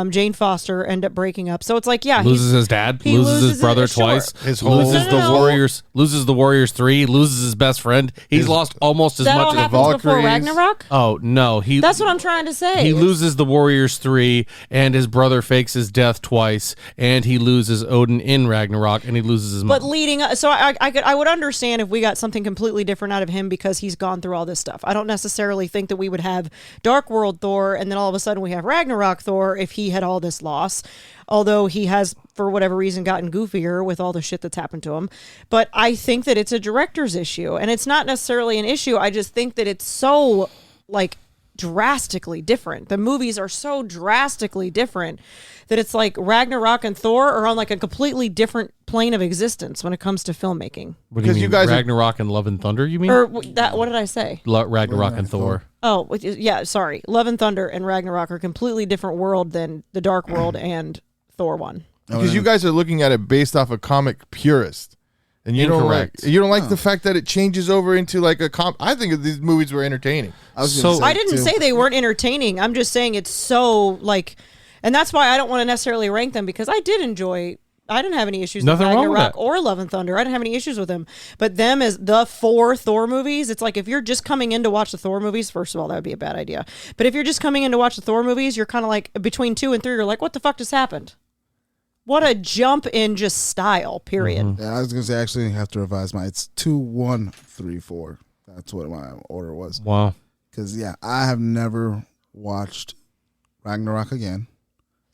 Jane Foster end up breaking up. So it's like, yeah, Loses his dad, he loses his loses brother it, sure. twice, His whole- loses the No. Warriors, loses the Warriors 3, loses his best friend. He's lost almost as that much all as happens before Valkyries. Ragnarok. Oh no, he That's what I'm trying to say. he It's- loses the Warriors 3, and his brother fakes his death twice, and he loses Odin in Ragnarok, and he loses his But mom. leading up, so I would understand if we got something completely different out of him because he's gone through all this stuff. I don't necessarily think that we would have Dark World Thor and then all of a sudden we have Ragnarok Thor if he had all this loss. Although he has, for whatever reason, gotten goofier with all the shit that's happened to him. But I think that it's a director's issue, and it's not necessarily an issue. I just think that it's so, like, drastically different. The movies are so drastically different that it's like Ragnarok and Thor are on like a completely different plane of existence when it comes to filmmaking. What do you because you mean, guys are- Ragnarok and Love and Thunder, you mean? Or that, what did I say? Ragnarok and Thor. Oh, yeah, sorry. Love and Thunder and Ragnarok are a completely different world than the Dark World and Thor 1. Because you guys are looking at it based off a comic purist. And you Incorrect. don't like the fact that it changes over into like a I think these movies were entertaining. I was So- gonna say I didn't too. say they weren't entertaining. I'm just saying it's so like, and that's why I don't want to necessarily rank them because I didn't have any issues Nothing with wrong with Ragnarok that. or Love and Thunder. I didn't have any issues with them. But them as the 4 Thor movies, it's like if you're just coming in to watch the Thor movies, first of all, that would be a bad idea. But if you're just coming in to watch the Thor movies, you're kind of like between 2 and 3, you're like, what the fuck just happened? What a jump in just style, period. Mm-hmm. Yeah, I was gonna say actually I have to revise my. It's 2, 1, 3, 4. That's what my order was. Wow. Because yeah, I have never watched Ragnarok again.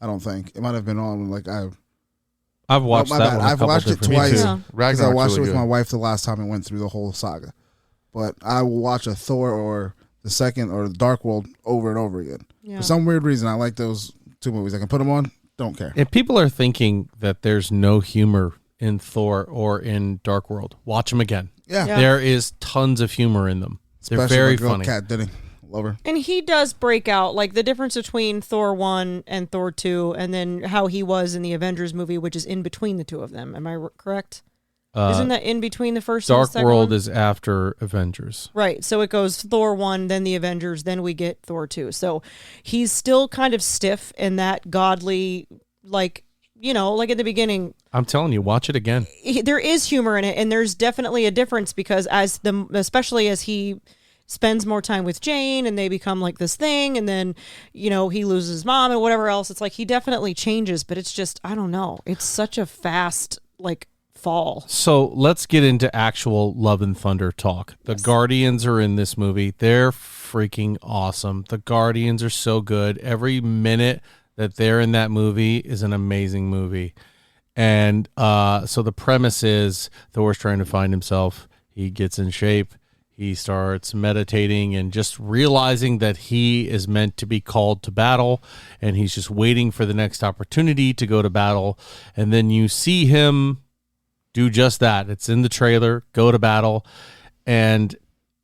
I don't think it might have been on like I've watched my that bad. one. a I've couple watched it different twice. times. Yeah. because I Ragnarok's watched it really with good. my wife the last time it went through the whole saga. But I will watch a Thor or the second or the Dark World over and over again. Yeah. For some weird reason, I like those 2 movies. I can put them on. Don't care. If people are thinking that there's no humor in Thor or in Dark World, watch them again. Yeah, Yeah. There is tons of humor in them. They're especially very my girl, funny. Kat Denning. Love her. And he does break out, like the difference between Thor 1 and Thor 2, and then how he was in the Avengers movie, which is in between the two of them. Am I correct? Isn't that in between the first and the Dark second World one? is after Avengers. Right. So it goes Thor 1, then the Avengers, then we get Thor 2. So he's still kind of stiff in that godly, like, you know, like at the beginning, I'm telling you, watch it again. there is humor in it, and there's definitely a difference because especially as he spends more time with Jane and they become like this thing, and then, you know, he loses his mom and whatever else, it's like he definitely changes, but it's just, I don't know, it's such a fast like fall. So let's get into actual Love and Thunder talk. The Guardians are in this movie. They're freaking awesome. The Guardians are so good. Every minute that they're in that movie is an amazing movie. And so the premise is Thor's trying to find himself. He gets in shape. He starts meditating and just realizing that he is meant to be called to battle, and he's just waiting for the next opportunity to go to battle. And then you see him do just that. It's in the trailer, go to battle. And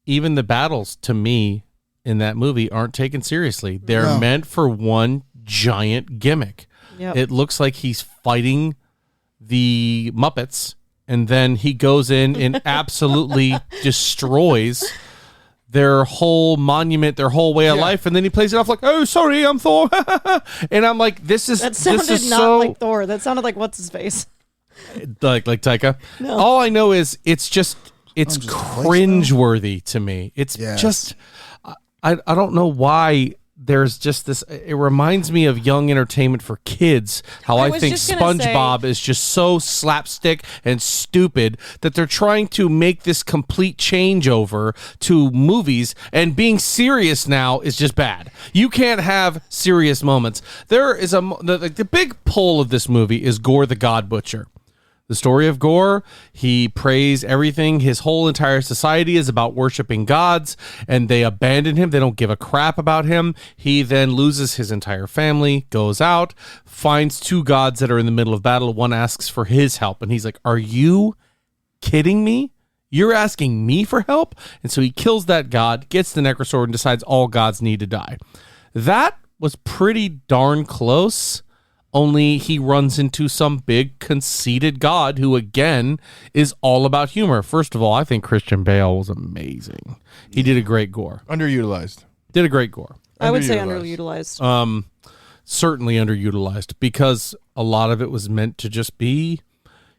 even the battles, to me, in that movie aren't taken seriously. They're No. meant for one giant gimmick. Yep. It looks like he's fighting the Muppets, and then he goes in and absolutely destroys their whole monument, their whole way of life, and then he plays it off like, "Oh, sorry, I'm Thor," and I'm like, "This is That sounded this is not so like Thor. That sounded like what's his face. like Taika." No. All I know is it's just cringeworthy to me. It's Yes. just I don't know why there's just this, it reminds me of young entertainment for kids, how I was think just gonna say- SpongeBob is just so slapstick and stupid that they're trying to make this complete changeover to movies, and being serious now is just bad. You can't have serious moments. There is the big pull of this movie is Gore the God Butcher. The story of Gore, he prays everything. His whole entire society is about worshiping gods, and they abandon him. They don't give a crap about him. He then loses his entire family, goes out, finds two gods that are in the middle of battle. One asks for his help, and he's like, are you kidding me? You're asking me for help? And so he kills that god, gets the Necrosword, and decides all gods need to die. That was pretty darn close. Only he runs into some big conceited god who, again, is all about humor. First of all, I think Christian Bale was amazing. He did a great Gore. Underutilized. Did a great Gore. I would say underutilized. Certainly underutilized, because a lot of it was meant to just be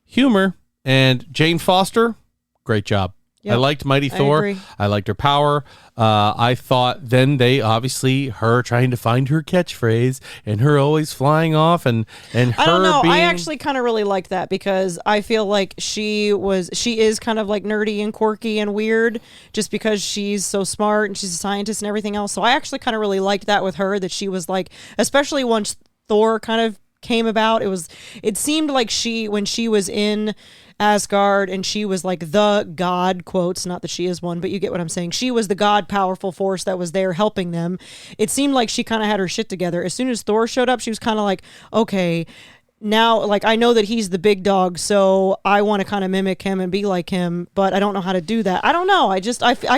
humor. And Jane Foster, great job. Yep, I liked Mighty Thor. agree. I liked her power. I thought then they obviously her trying to find her catchphrase and her always flying off and her I don't know. being, I actually kind of really liked that because I feel like she is kind of like nerdy and quirky and weird just because she's so smart and she's a scientist and everything else. So I actually kind of really liked that with her, that she was like, especially once Thor kind of came about, it seemed like when she was in Asgard and she was like the god, quotes, not that she is one, but you get what I'm saying. She was the god powerful force that was there helping them. It seemed like she kind of had her shit together. As soon as Thor showed up, she was kind of like, okay, now, like, I know that he's the big dog, so I want to kind of mimic him and be like him, but I don't know how to do that. I don't know. I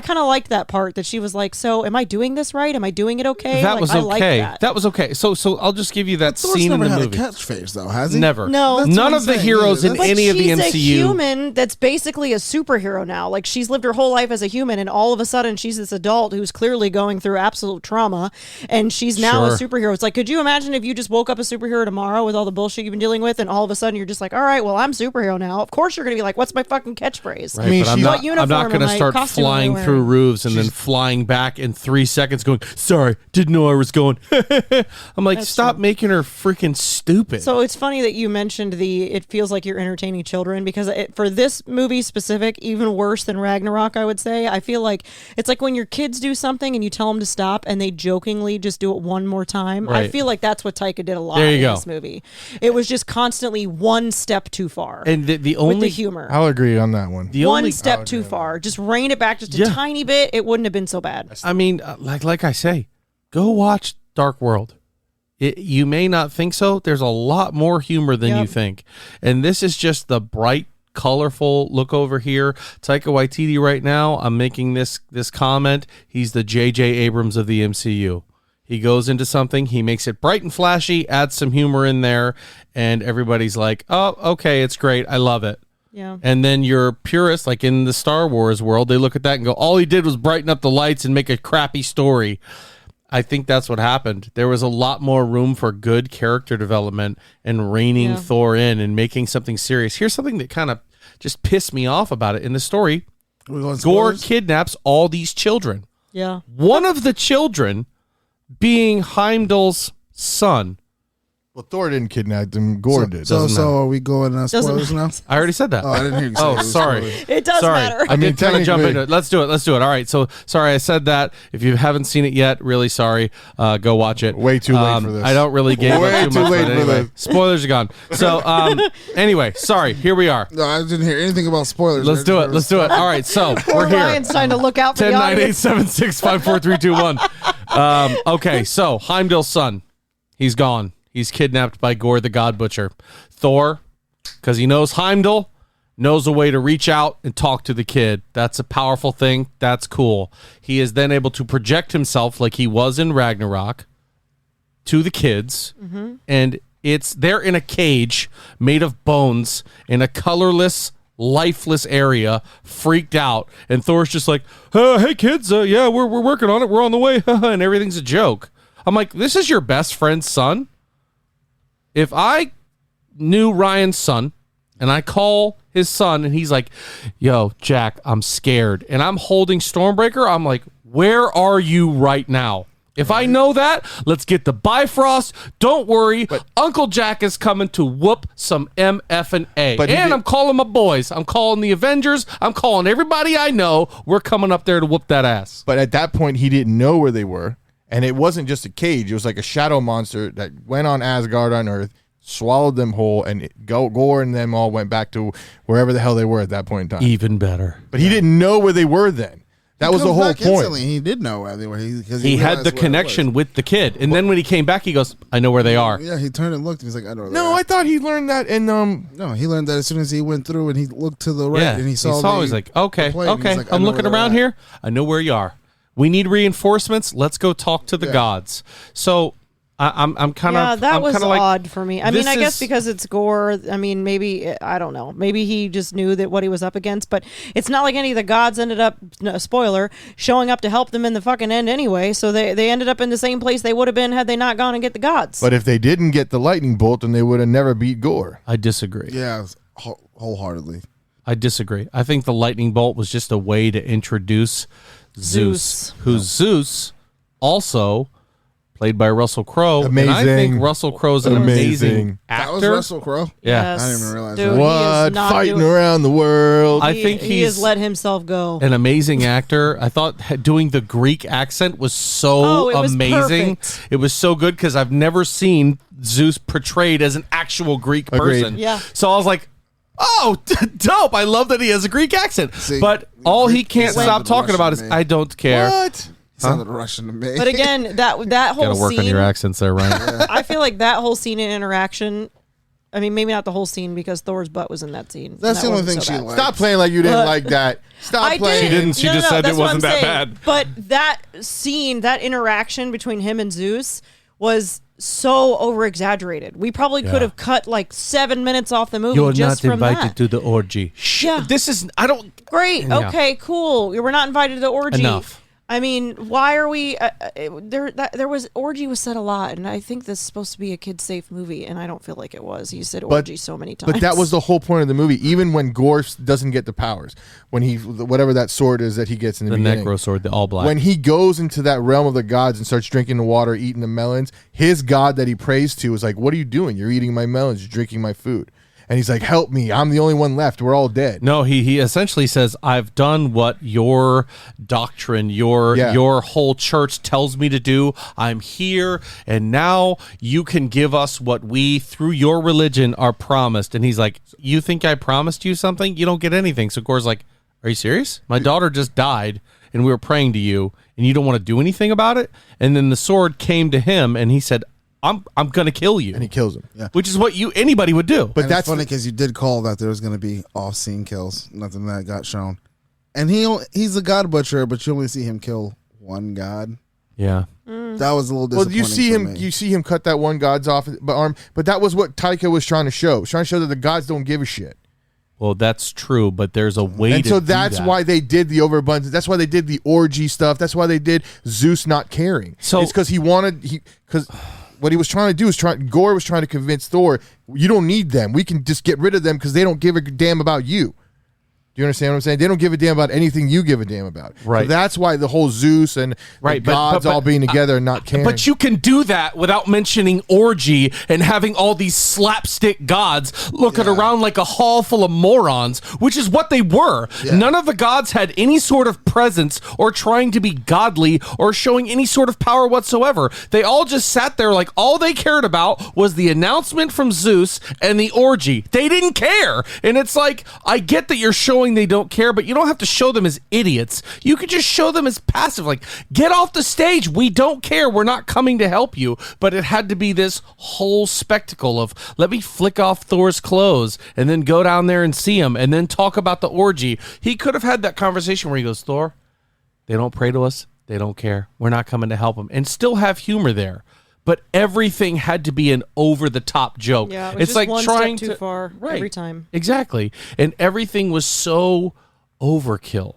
kind of liked that part that she was like, so am I doing this right? Am I doing it okay? that was I okay. liked That was okay. So I'll just give you that Thor's scene in never the had movie. a catchphrase though, has he? Never. No. That's None what of the I'm saying. heroes in But any of the she's MCU. a human that's basically a superhero now. Like, she's lived her whole life as a human, and all of a sudden she's this adult who's clearly going through absolute trauma, and she's now a Sure. superhero. It's like, could you imagine if you just woke up a superhero tomorrow with all the bullshit you've been dealing with, and all of a sudden you're just like, all right, well, I'm superhero now. Of course you're going to be like, what's my fucking catchphrase? Right, I mean, but I'm she's- not, What uniform I'm not going to am I- start costume am I flying wearing? through roofs and then flying back in 3 seconds going, sorry, didn't know I was going. I'm like, stop making her freaking stupid. So it's funny that you mentioned it feels like you're entertaining children, because for this movie specific, even worse than Ragnarok, I would say, I feel like it's like when your kids do something and you tell them to stop and they jokingly just do it one more time. I Right. feel like that's what Taika did a lot There you in go. this movie. It was just constantly one step too far. and the with the only humor. I'll agree on that one. the one only step too far. Just rein it back just a Yeah. tiny bit. It wouldn't have been so bad. I mean, like I say, go watch Dark World. You may not think so. There's a lot more humor than you Yep. think. And this is just the bright, colorful look over here. Taika Waititi right now, I'm making this comment. He's the J.J. Abrams of the MCU. He goes into something, he makes it bright and flashy, adds some humor in there, and everybody's like, oh, okay, it's great. I love it. Yeah. And then your purists, like in the Star Wars world, they look at that and go, all he did was brighten up the lights and make a crappy story. I think that's what happened. There was a lot more room for good character development and reining Yeah. Thor in and making something serious. Here's something that kind of just pissed me off about it in the story. We're going Gore spoilers? kidnaps all these children. Yeah. One of the children being Heimdall's son. Well, Thor didn't kidnap them. Gore did. So Doesn't matter. are we going spoilers now? I already said that. Oh, I didn't hear you say Oh, it was sorry. spoilers. It does Sorry, matter. I mean, did kind of jump technically- into it. Let's do it. All right. So sorry I said that. If you haven't seen it yet, really sorry. Go watch it. Way too late for this. I don't really give Way up too too much. late But for anyway, this. spoilers are gone. So anyway, sorry. Here we are. No, I didn't hear anything about spoilers. Let's do it. Let's do it. All right. So Poor we're here. Ryan's trying to look out for 10, the 9, 8, audience. 7, 6, 5, 4, 3, 2, 1. Okay, so Heimdall's son, he's gone. He's kidnapped by Gore the God Butcher. Thor, because he knows Heimdall, knows a way to reach out and talk to the kid. That's a powerful thing. That's cool. He is then able to project himself like he was in Ragnarok to the kids, and they're in a cage made of bones in a colorless, lifeless area, freaked out, and Thor's just like, hey kids, yeah, we're working on it, we're on the way, and everything's a joke. I'm like, this is your best friend's son? If I knew Ryan's son and I call his son and he's like, yo, Jack, I'm scared, and I'm holding Stormbreaker, I'm like, where are you right now? If I know that, let's get the Bifrost. Don't worry, Uncle Jack is coming to whoop some MF and A. And I'm calling my boys. I'm calling the Avengers. I'm calling everybody I know. We're coming up there to whoop that ass. But at that point, he didn't know where they were. And it wasn't just a cage. It was like a shadow monster that went on Asgard on Earth, swallowed them whole, and Gore and them all went back to wherever the hell they were at that point in time. Even better. But he didn't know where they were then. That was the whole point. Instantly. He did know where they were. He had the connection with the kid. And then when he came back, he goes, I know where they are. Yeah, he turned and looked. He's like, I know where No, I thought he learned that in No, he learned that as soon as he went through and he looked to the right and he saw he's like, okay, like, I'm looking around here. I know where you are. We need reinforcements. Let's go talk to the gods. So I'm kind of that was like, odd for me. I mean, I guess because it's Gore. I mean, maybe I don't know. Maybe he just knew that what he was up against. But it's not like any of the gods ended up, spoiler, showing up to help them in the fucking end anyway. So they ended up in the same place they would have been had they not gone and get the gods. But if they didn't get the lightning bolt, then they would have never beat Gore. I disagree. Yeah, wholeheartedly. I disagree. I think the lightning bolt was just a way to introduce Zeus. Who's Zeus also played by Russell Crowe. Amazing. And I think Russell Crowe's an amazing actor. That was Russell Crowe? Yeah. Yes. I didn't even realize Dude, that. What? Fighting around the world. I think he has let himself go. An amazing actor. I thought doing the Greek accent was so it was amazing. perfect. It was so good because I've never seen Zeus portrayed as an actual Greek Agreed. person. Yeah. So I was like, oh, dope. I love that he has a Greek accent. See, but all he Greek can't sounded stop talking Russian about to is, me. I don't care. What? Sounded Russian to me. But again, that whole Gotta work scene, on your accents there, Ryan. I feel like that whole scene and interaction. I mean, maybe not the whole scene because Thor's butt was in that scene. That's and the only wasn't thing so she bad. liked. Stop playing like you didn't like that. Stop I playing. She didn't. She just said it that's what wasn't I'm that saying. bad. But that scene, that interaction between him and Zeus was so over exaggerated. We probably could have cut like 7 minutes off the movie You're just not from invited that. to the orgy. Yeah. This is, I don't. Great. Yeah. Okay. Cool. We're not invited to the orgy. Enough. I mean, why are we? There was orgy was said a lot, and I think this is supposed to be a kid-safe movie, and I don't feel like it was. You said orgy so many times, But that was the whole point of the movie. Even when Gore doesn't get the powers, when he whatever that sword is that he gets in the beginning, necro sword, the all black. when he goes into that realm of the gods and starts drinking the water, eating the melons, his god that he prays to is like, "What are you doing? You're eating my melons. You're drinking my food." And he's like, "Help me! I'm the only one left. We're all dead." No, he essentially says, I've done what your doctrine, your whole church tells me to do. I'm here, and now you can give us what we, through your religion, are promised. And he's like, you think I promised you something? You don't get anything. So Gore's like, are you serious? My daughter just died, and we were praying to you, and you don't want to do anything about it? And then the sword came to him, and he said, I'm gonna kill you, And he kills him. Yeah. which is what anybody would do. But And that's it's funny because you did call that there was going to be off-scene kills. Nothing that got shown. And he's a god butcher, but you only see him kill one god. Yeah. That was a little well, disappointing. you see him cut that one god's arm, but that was what Taika was trying to show. He's trying to show that the gods don't give a shit. Well, that's true, but there's a way And to so do that's that. why they did the overabundance. That's why they did the orgy stuff. That's why they did Zeus not caring. So- it's because because what he was trying to do is Gore was trying to convince Thor, you don't need them. We can just get rid of them because they don't give a damn about you. Do you understand what I'm saying? They don't give a damn about anything you give a damn about. Right. So that's why the whole Zeus and the gods all being together and not caring. But you can do that without mentioning orgy and having all these slapstick gods looking around like a hall full of morons, which is what they were. Yeah. None of the gods had any sort of presence or trying to be godly or showing any sort of power whatsoever. They all just sat there like all they cared about was the announcement from Zeus and the orgy. They didn't care. And it's like, I get that you're showing they don't care, but you don't have to show them as idiots. You could just show them as passive, like, get off the stage. We don't care. We're not coming to help you. But it had to be this whole spectacle of, let me flick off Thor's clothes and then go down there and see him and then talk about the orgy. He could have had that conversation where he goes, Thor, they don't pray to us. They don't care. We're not coming to help them, and still have humor there. But everything had to be an over-the-top joke. Yeah, it was it's just like one trying step too far every time. Exactly. And everything was so overkill.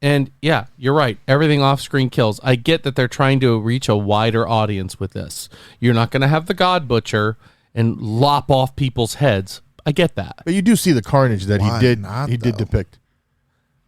And yeah, you're right. Everything off-screen kills. I get that they're trying to reach a wider audience with this. You're not going to have the God Butcher and lop off people's heads. I get that. But you do see the carnage that Why he did not, did though? depict.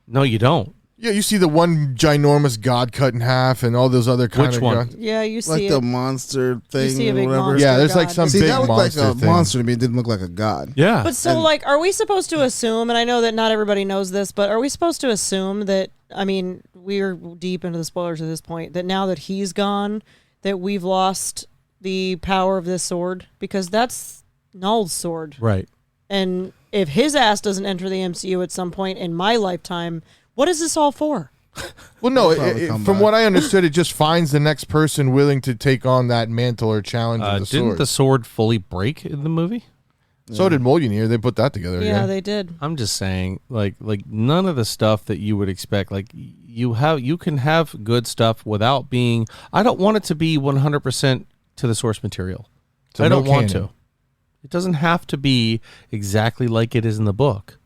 No, you don't. Yeah, you see the one ginormous god cut in half and all those other kind Which of one? gods. Yeah, you see Like it. the monster thing see a or big whatever. monster. Yeah, there's like God. some See, big that looked like monster a thing. monster to me. It didn't look like a god. Yeah. But so, like, are we supposed to assume, and I know that not everybody knows this, but are we supposed to assume that, I mean, we're deep into the spoilers at this point, that now that he's gone, that we've lost the power of this sword? Because that's Null's sword. Right. And if his ass doesn't enter the MCU at some point in my lifetime, what is this all for? Well, no, They'll probably come from back. what I understood, it just finds the next person willing to take on that mantle or challenge of the Didn't sword. the sword fully break in the movie? So did Mjolnir. They put that together. Yeah, Yeah, they did. I'm just saying, like none of the stuff that you would expect. Like you can have good stuff without being. I don't want it to be 100% to the source material. So I no don't want canon. to. It doesn't have to be exactly like it is in the book,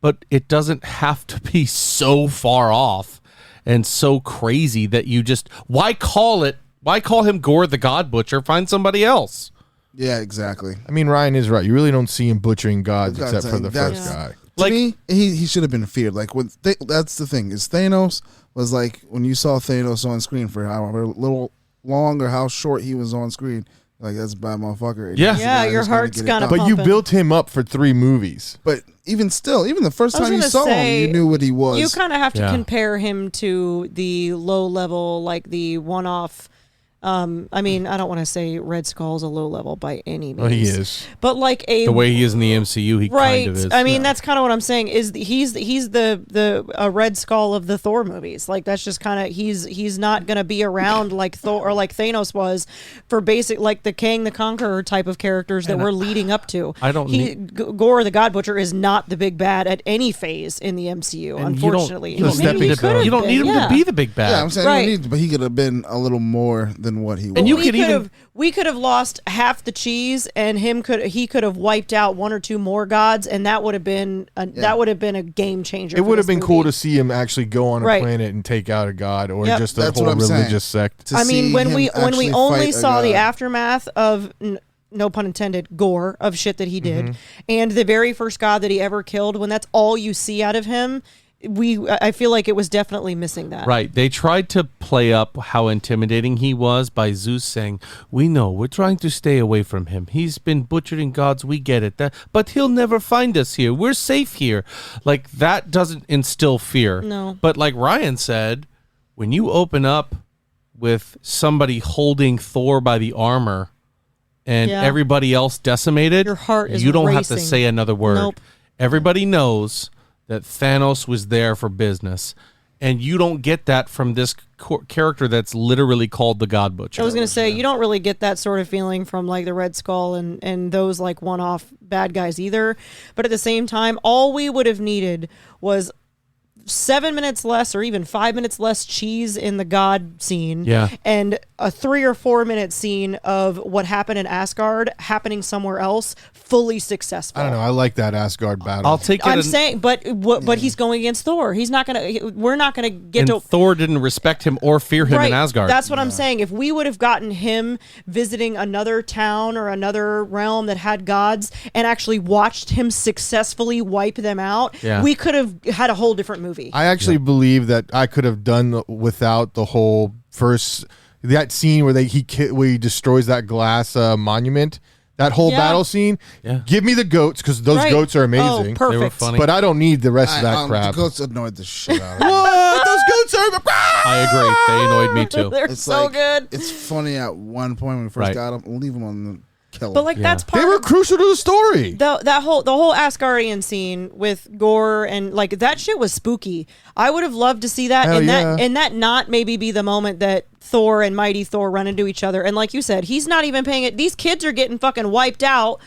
but it doesn't have to be so far off and so crazy that you just why call him Gore the God Butcher? Find somebody else. Yeah, exactly. I mean, Ryan is right. You really don't see him butchering gods That's what I'm except for the saying. first That's- guy. To Like- me, he should have been feared. Like when that's the thing is Thanos was like when you saw Thanos on screen for however little long or how short he was on screen. Like that's a bad motherfucker. Yeah. He's the Yeah, guy your who's gonna heart's get it gonna done. But you pumping. built him up for 3 movies. But even still, even the first I was time you gonna saw say, him, you knew what he was. You kind of have to Yeah. compare him to the low level, like the one-off. I mean, I don't want to say Red Skull's a low level by any means. Oh, he is. But like a The way he is in the MCU, he right. kind of is. I mean, that's kind of what I'm saying. Is he's the Red Skull of the Thor movies. Like that's just kind of he's not gonna be around like Thor or like Thanos was for basic like the Kang the Conqueror type of characters that we're leading up to. I don't Gore the God Butcher is not the big bad at any phase in the MCU. And unfortunately, you don't stepping need, stone. you don't need him yeah. to be the big bad. yeah, I'm saying Right. you need, but he could have been a little more than what he was. And you we could even- we could have lost half the cheese, and he could have wiped out 1 or 2 more gods, and that would have been a game changer. It for would have this been cool movie. to see him actually go on a Right. planet and take out a god or Yep. just a That's whole what I'm saying. religious sect. To I mean, see when him we actually only fight a saw the god. aftermath of no pun intended gore of shit that he did, Mm-hmm. and the very first god that he ever killed, when that's all you see out of him, I feel like it was definitely missing that. Right. They tried to play up how intimidating he was by Zeus saying, "We know, we're trying to stay away from him. He's been butchering gods, we get it. But he'll never find us here. We're safe here." Like that doesn't instill fear. No. But like Ryan said, when you open up with somebody holding Thor by the armor and Yeah. everybody else decimated, Your heart is you don't have racing. to say another word. Nope. Everybody knows that Thanos was there for business, and you don't get that from this character that's literally called the God Butcher. I was going to say, you don't really get that sort of feeling from like the Red Skull and those like one-off bad guys either. But at the same time, all we would have needed was 7 minutes less or even 5 minutes less cheese in the God scene. Yeah. And a 3 or 4 minute scene of what happened in Asgard happening somewhere else, fully successful. I don't know. I like that Asgard battle. I'll take it. I'm saying, but he's going against Thor. He's not gonna. We're not gonna get and to. Thor didn't respect him or fear him in Asgard. That's what I'm saying. If we would have gotten him visiting another town or another realm that had gods and actually watched him successfully wipe them out, Yeah. we could have had a whole different movie. I actually believe that I could have done without the whole first that scene where where he destroys that glass monument. That whole Yeah. battle scene. Yeah. Give me the goats because those Right. goats are Oh, amazing. perfect. They were funny. But I don't need the rest of that crap. The goats annoyed the shit out of me. What? Those goats are. I agree. They annoyed me too. They're It's so like, good. It's funny at one point when we first Right. got him, leave him on the kill him. But like that's part They were of crucial to the story. the whole Asgardian scene with Gore and like that shit was spooky. I would have loved to see that Hell yeah. that not maybe be the moment that Thor and Mighty Thor run into each other. And like you said, he's not even paying it. These kids are getting fucking wiped out,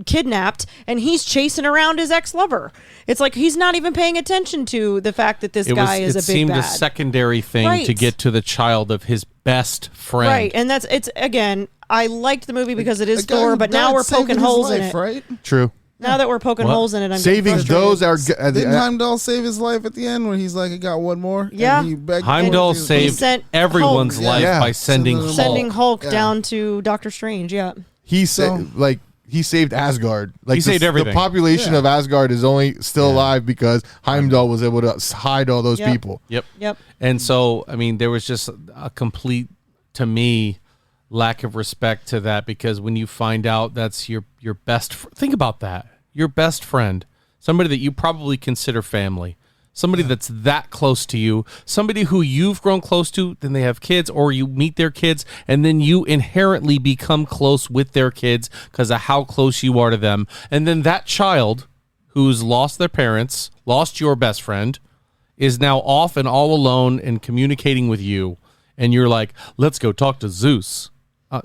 kidnapped, and he's chasing around his ex-lover. It's like he's not even paying attention to the fact that this guy is a big seemed bad. a secondary thing Right. to get to the child of his best friend. Right, and it's again, I liked the movie because it is A guy Thor, who but now died we're saving poking his holes in life, it. right? True. Now that we're poking Well, holes in it, I'm Saving getting those frustrated. are. Didn't Heimdall save his life at the end when he's like, I got one more? And Yeah. he begged Heimdall for it. saved sent everyone's Hulk. life Yeah. by sending Sending Hulk. sending Hulk Yeah. down to Doctor Strange. Yeah, He said, like, he saved Asgard. Like He saved everything. The population of Asgard is only still alive because Heimdall was able to hide all those people. Yep. Yep. And so, I mean, there was just a complete, to me, lack of respect to that, because when you find out that's your best, think about that, your best friend, somebody that you probably consider family, somebody that's that close to you, somebody who you've grown close to, then they have kids, or you meet their kids, and then you inherently become close with their kids because of how close you are to them. And then that child who's lost their parents, lost your best friend, is now off and all alone and communicating with you. And you're like, let's go talk to Zeus.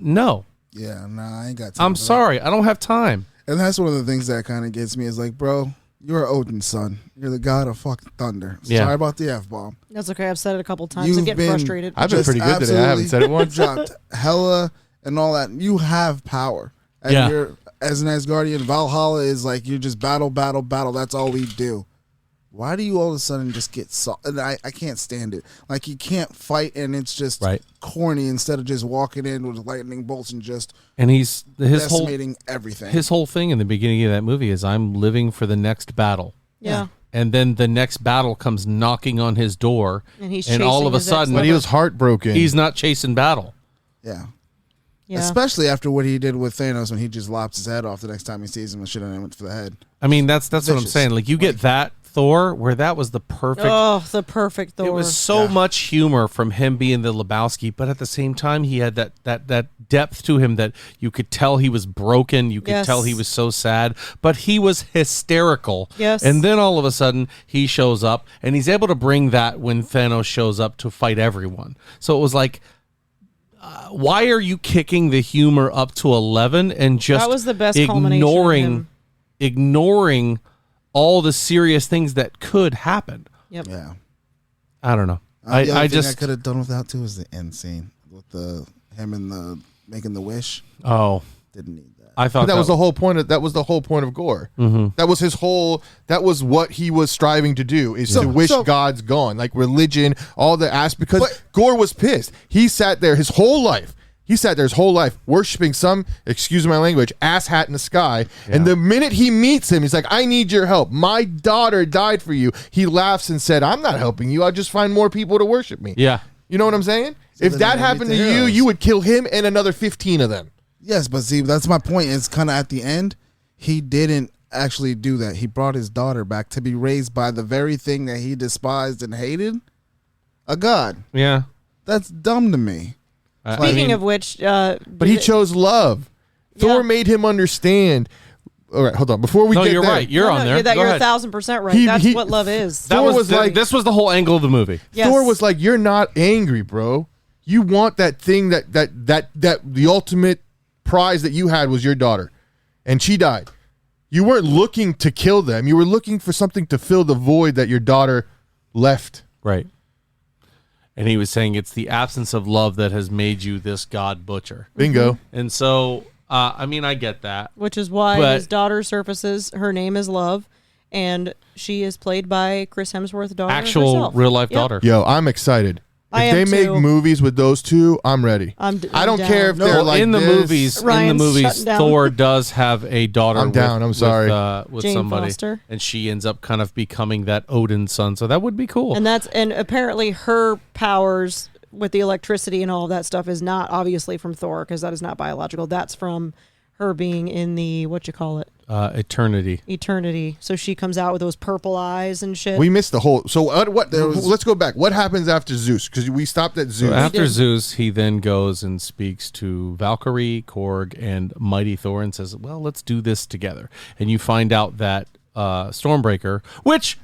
No. Yeah, nah, I ain't got time. I'm sorry. I don't have time. And that's one of the things that kind of gets me is like, bro, you're Odin's son. You're the god of fucking thunder. Yeah. Sorry about the F-bomb. That's okay. I've said it a couple times. You've I'm getting been- frustrated. I've been Just pretty good today. I haven't said it once. Dropped Hela and all that. You have power. And Yeah. you're, as an Asgardian, Valhalla is like, you just battle. That's all we do. Why do you all of a sudden just get and I can't stand it. Like, you can't fight, and it's just corny instead of just walking in with lightning bolts and just And his decimating everything. His whole thing in the beginning of that movie is, I'm living for the next battle. Yeah. And then the next battle comes knocking on his door, And he's all chasing of a his sudden, But he was heartbroken. he's not chasing battle. Yeah. Yeah. Especially after what he did with Thanos when he just lops his head off the next time he sees him and shit on him went for the head. I mean, that's what I'm Vicious. saying. Like, you get that Thor, where that was the perfect. Oh, the perfect Thor. It was so much humor from him being the Lebowski, but at the same time, he had that depth to him that you could tell he was broken. You could tell he was so sad, but he was hysterical. Yes. And then all of a sudden, he shows up, and he's able to bring that when Thanos shows up to fight everyone. So it was like, why are you kicking the humor up to 11 and just That was the best culmination of him. ignoring all the serious things that could happen? Yep. Yeah. I don't know. The other I thing just I could have done without too is the end scene with him and the making the wish. Didn't need that. I thought that was the whole point of Gore. Mm-hmm. That was his whole. That was what he was striving to do, is to wish God's gone, like religion, all the because Gore was pissed. He sat there his whole life. Worshiping some, excuse my language, asshat in the sky. Yeah. And the minute he meets him, he's like, I need your help. My daughter died for you. He laughs and said, I'm not helping you. I'll just find more people to worship me. Yeah. You know what I'm saying? So if that happened to you, you would kill him and another 15 of them. Yes, but see, that's my point. It's kind of at the end, he didn't actually do that. He brought his daughter back to be raised by the very thing that he despised and hated, a god. Yeah. That's dumb to me. Speaking of which, but he chose love. Thor made him understand. All right, hold on. Before we get you're there, right. You're on there. You're ahead. 1,000% right. That's what love is. That was like this was the whole angle of the movie. Yes. Thor was like, "You're not angry, bro. You want that thing that the ultimate prize that you had was your daughter, and she died. You weren't looking to kill them. You were looking for something to fill the void that your daughter left." Right. And he was saying it's the absence of love that has made you this god butcher. Bingo. And so, I mean, I get that. Which is why his daughter surfaces. Her name is Love, and she is played by Chris Hemsworth's daughter. Actual herself. real life daughter. Yo, I'm excited. I If am they make too. movies with those two, I'm ready. I'm I don't down. care if they're Well, like in the this. movies, Ryan's shutting down. Thor does have a daughter. I'm down. I'm sorry. with Jane somebody, Foster. and she ends up kind of becoming that Odin's son. So that would be cool. And apparently her powers with the electricity and all of that stuff is not obviously from Thor, because that is not biological. That's from her being in the eternity. So she comes out with those purple eyes and shit. We missed the whole. So let's go back. What happens after Zeus? Because we stopped at Zeus. So after Zeus, he then goes and speaks to Valkyrie, Korg, and Mighty Thor and says, well, let's do this together. And you find out that Stormbreaker, which,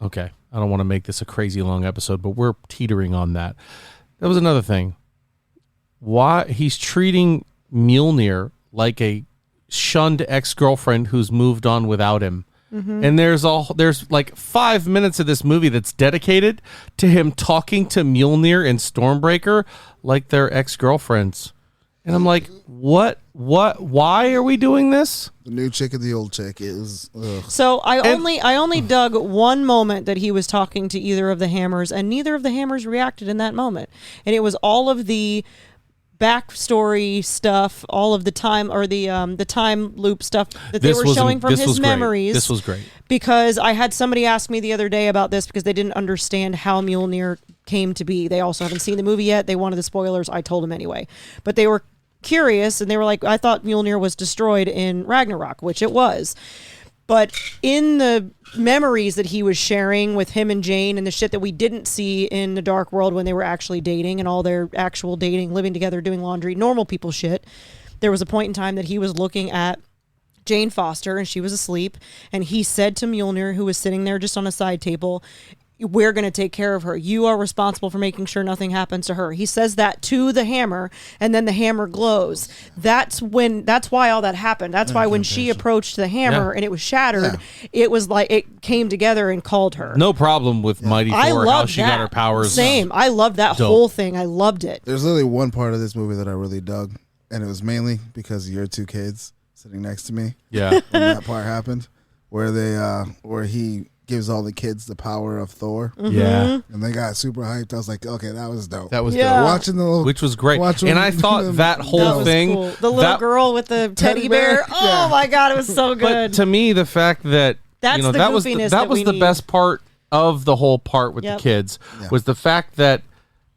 okay, I don't want to make this a crazy long episode, but we're teetering on that. That was another thing. Why he's treating Mjolnir like a shunned ex-girlfriend who's moved on without him. Mm-hmm. And there's like 5 minutes of this movie that's dedicated to him talking to Mjolnir and Stormbreaker like they're ex-girlfriends. And I'm like, what, why are we doing this? The new chick and the old chick. It was. Ugh. So I only dug one moment that he was talking to either of the Hammers, and neither of the Hammers reacted in that moment. And it was all of the backstory stuff, all of the time or the time loop stuff that they were showing from his memories. This was great. Because I had somebody ask me the other day about this because they didn't understand how Mjolnir came to be. They also haven't seen the movie yet. They wanted the spoilers. I told them anyway. But they were curious, and they were like, I thought Mjolnir was destroyed in Ragnarok, which it was. But in the memories that he was sharing with him and Jane and the shit that we didn't see in the Dark World when they were actually dating and all their actual dating, living together, doing laundry, normal people shit, there was a point in time that he was looking at Jane Foster and she was asleep, and he said to Mjolnir, who was sitting there just on a side table, we're going to take care of her. You are responsible for making sure nothing happens to her. He says that to the hammer, and then the hammer glows. That's why all that happened. That's why when she approached the hammer and it was shattered, it was like it came together and called her. No problem with Mighty Thor, how she got her powers. Same. I loved that whole thing. I loved it. There's literally one part of this movie that I really dug, and it was mainly because of your two kids sitting next to me. Yeah. When that part happened, where he gives all the kids the power of Thor. Mm-hmm. Yeah. And they got super hyped. I was like, okay, that was dope. That was Yeah. Watching the little, Which was great. And I thought that whole thing. Cool. The little girl with the teddy bear. Oh my God, it was so good. But to me, the fact that That's the that was goofiness that was we the need. best part of the whole part with the kids was the fact that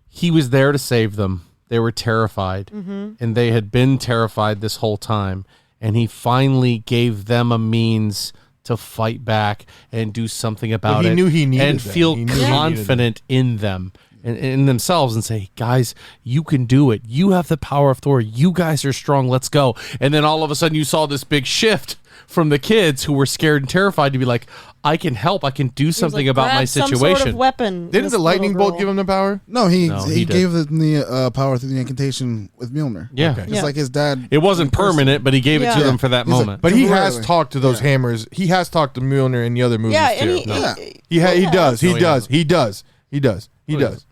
he was there to save them. They were terrified, and they had been terrified this whole time. And he finally gave them a means to fight back and do something about it. He knew he needed and them. feel He knew he confident in them and in themselves, and say, guys, you can do it. You have the power of Thor. You guys are strong. Let's go. And then all of a sudden you saw this big shift from the kids who were scared and terrified to be like, I can help. I can do something about my situation. Some sort of weapon. Didn't the lightning bolt give him the power? No, he did. gave them the power through the incantation with Mjolnir. Yeah. Okay. Just like his dad. It wasn't permanent, but he gave it to them for that He's like, moment. But he has Temporarily. talked to those hammers. He has talked to Mjolnir in the other movies Yeah, too. and He does. No, He he does. hasn't. He does. He does. He Who does. is?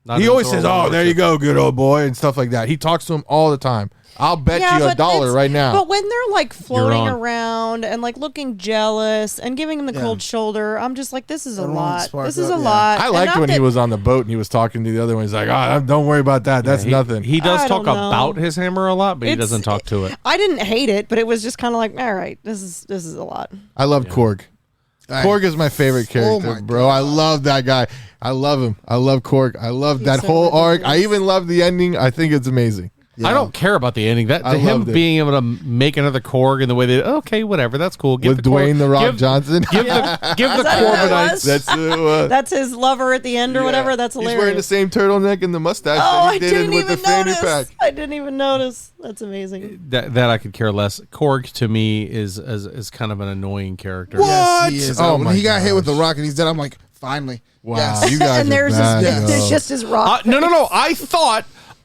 Not He in always Thor says, Love "Oh, and there you Thunder. go, good old boy," and stuff like that. He talks to him all the time. I'll bet you but $1 it's- right now. But when they're like floating on. around and like looking jealous and giving him the cold shoulder, I'm just like, this is a Everyone lot. spark This is up, a yeah. lot. I And liked not when he that- was on the boat and he was talking to the other one. He's like, "Oh, don't worry about that. That's nothing." He does I talk don't know. about his hammer a lot, but he It's- doesn't talk to it. I didn't hate it, but it was just kind of like, all right, this is a lot. I love Korg. Right. Korg is my favorite character, my bro. I love that guy. I love him. I love Korg. I love that so whole arc. I ridiculous. even love the ending. I think it's amazing. I don't care about the ending. That I him loved it. being able to make another Korg in the way they okay, whatever, that's cool. Give With the Korg- Dwayne the Rock give- Johnson. Give the that who that Corbinites. was? That's That's his lover at the end or whatever. That's hilarious. He's wearing the same turtleneck and the mustache Oh, that I he did didn't with the even fanny notice. pack. I didn't even notice. That's amazing. That I could care less. Korg to me is kind of an annoying character. What? Yes, he is. Oh when my he got hit with the gosh. rock and he's dead, I'm like, finally. Wow, Yes. you guys And are there's bad, his, yo. there's just his rock. No.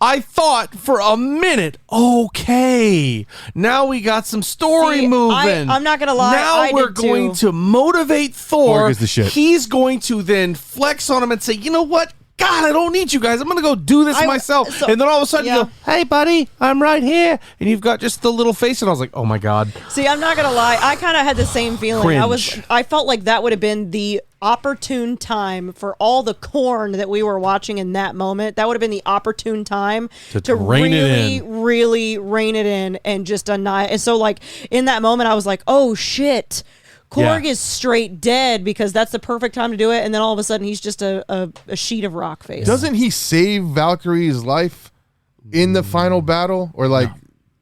I thought for a minute, okay, now we got some story See, moving. I'm not gonna lie, Now I we're did going too. to motivate Thor. Korg is the shit. He's going to then flex on him and say, you know what? God, I don't need you guys. I'm going to go do this myself. so- and then all of a sudden you yeah. go, hey, buddy, I'm right here. And you've got just the little face. And I was like, oh, my God. See, I'm not gonna lie. I kind of had the same feeling. Cringe. I felt like that would have been the opportune time for all the corn that we were watching in that moment. That would have been the opportune time to rein it really, in. really rein it in and just annihilate. And so, like in that moment, I was like, oh shit. Korg Yeah. is straight dead because that's the perfect time to do it. And then all of a sudden, he's just a sheet of rock face. Doesn't he save Valkyrie's life in the final battle, or like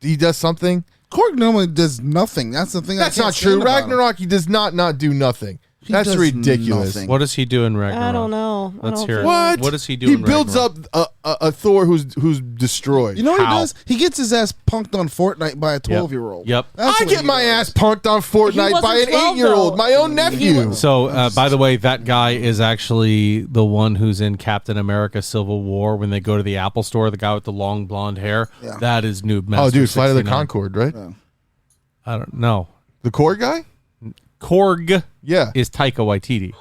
he does something? Korg normally does nothing. That's the thing. That's I can't not true. stand about him. Ragnarok, he does not do nothing. He That's does ridiculous. nothing. What does he do in Ragnarok? I don't know. I Let's don't hear it. feel What? What does he do He in builds Ragnarok? up a Thor who's destroyed. You know what How? he does? He gets his ass punked on Fortnite by a 12-year-old. Yep. That's I what get he my does. ass punked on Fortnite wasn't by an 12 8-year-old, though. my own nephew. So, by the way, that guy is actually the one who's in Captain America Civil War when they go to the Apple store, the guy with the long blonde hair. Yeah. That is Noob Master Oh, dude, Flight of the 69. Concord, right? I don't know. The core guy? Korg Yeah. is Taika Waititi.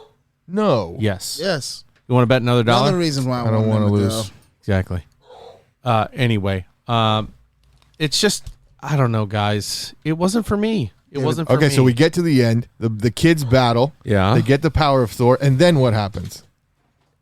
No. Yes. Yes. You want to bet another dollar? Another reason why I don't want to him lose. go. Exactly. Anyway, it's just, I don't know, guys. It wasn't for me. It wasn't for me. Okay, so we get to the end. The kids battle. Yeah. They get the power of Thor, and then what happens?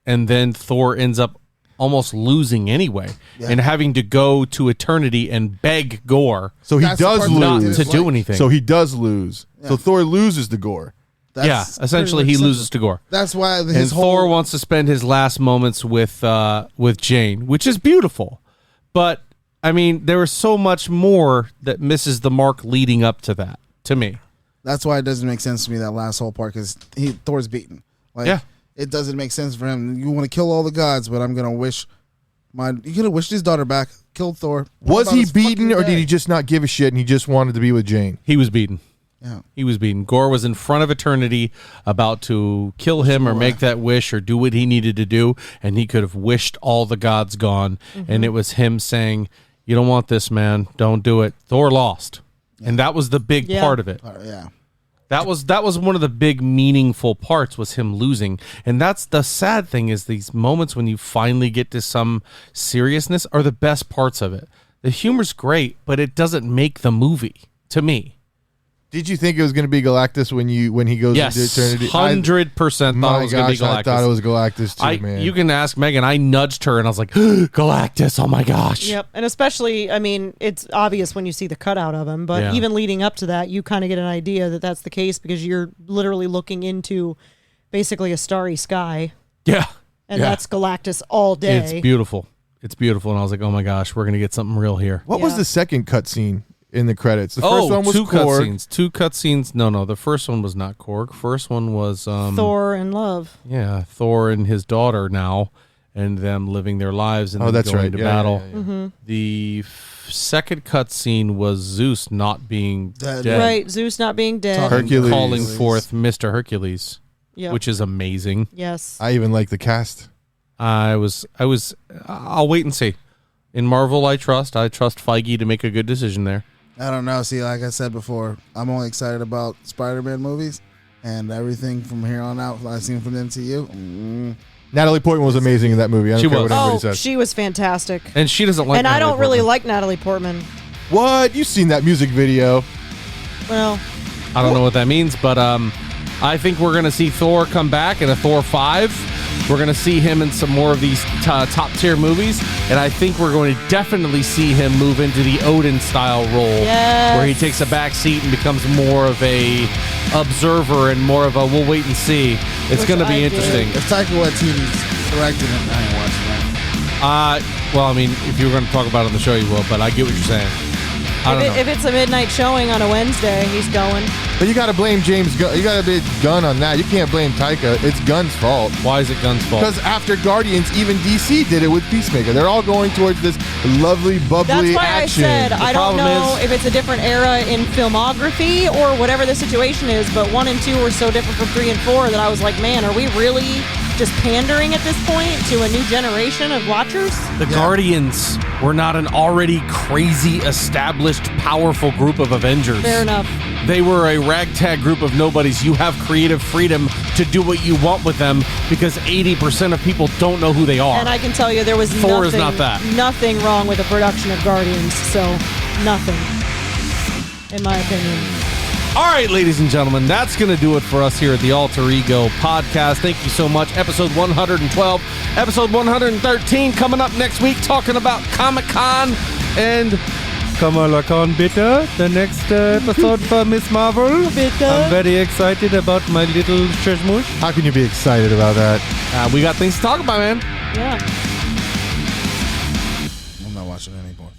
And then Thor ends up almost losing anyway, and having to go to eternity and beg Gore. So he does not lose to do anything. So he does lose. So Thor loses to Gore. Essentially he loses to Gore. That's why Thor wants to spend his last moments with Jane, which is beautiful. But I mean, there was so much more that misses the mark leading up to that, to me. That's why it doesn't make sense to me, that last whole part, because Thor's beaten. Like, it doesn't make sense for him. You want to kill all the gods, but I'm gonna wish you could have wished his daughter back. Killed Thor. Was he beaten, or did he just not give a shit and he just wanted to be with Jane? He was beaten. Yeah, he was beaten. Gore was in front of eternity, about to kill him or make that wish or do what he needed to do, and he could have wished all the gods gone. And it was him saying, "You don't want this, man. Don't do it." Thor lost, and that was the big part of it. That was one of the big meaningful parts, was him losing. And that's the sad thing, is these moments when you finally get to some seriousness are the best parts of it. The humor's great, but it doesn't make the movie, to me. Did you think it was going to be Galactus when he goes into eternity? 100% thought it was going to be Galactus. I thought it was Galactus too, man. You can ask Megan. I nudged her and I was like, Galactus, oh my gosh. Yep. And especially, I mean, it's obvious when you see the cutout of him, but even leading up to that, you kind of get an idea that that's the case, because you're literally looking into basically a starry sky. Yeah. And that's Galactus all day. It's beautiful. It's beautiful. And I was like, oh my gosh, we're going to get something real here. What was the second cutscene in the credits? The first one was two Korg. Two cutscenes. No, the first one was not Korg. First one was Thor and Love. Yeah, Thor and his daughter now, and them living their lives and then going to battle. Yeah. Mm-hmm. The second cutscene was Zeus not being dead. Right, Zeus not being dead. Hercules calling forth Mr. Hercules, which is amazing. Yes, I even like the cast. I'll wait and see. In Marvel, I trust Feige to make a good decision there. I don't know. See, like I said before, I'm only excited about Spider-Man movies, and everything from here on out I've seen from the MCU. Natalie Portman was amazing in that movie. I don't care what everybody says. She was fantastic. And she doesn't like. And Natalie I don't really Portman. like Natalie Portman. What? You've seen that music video? Well, I don't know what that means, but I think we're gonna see Thor come back in a Thor 5. We're going to see him in some more of these top-tier movies, and I think we're going to definitely see him move into the Odin-style role, where he takes a back seat and becomes more of a observer and more of a we'll wait and see. It's going to be interesting. If Taika Waititi's directing it, I ain't watching that. Well, I mean, if you were going to talk about it on the show, you will, but I get what you're saying. If it's a midnight showing on a Wednesday, he's going. But you got to blame James Gunn. You got to be Gunn on that. You can't blame Taika. It's Gunn's fault. Why is it Gunn's fault? Because after Guardians, even DC did it with Peacemaker. They're all going towards this lovely, bubbly That's why action. I said I don't know if it's a different era in filmography or whatever the situation is, but 1 and 2 were so different from 3 and 4 that I was like, man, are we really just pandering at this point to a new generation of watchers? The Guardians were not an already crazy, established, powerful group of Avengers. Fair enough. They were a ragtag group of nobodies. You have creative freedom to do what you want with them because 80% of people don't know who they are. And I can tell you there was Thor is not that. Nothing wrong with the production of Guardians, so nothing, in my opinion. All right, ladies and gentlemen, that's going to do it for us here at the Alter Ego Podcast. Thank you so much. Episode 112, episode 113 coming up next week, talking about Comic-Con and Kamala Khan Bitter, the next episode for Miss Marvel. Bitter. I'm very excited about my little Sheshmush. How can you be excited about that? We got things to talk about, man. Yeah. I'm not watching it anymore.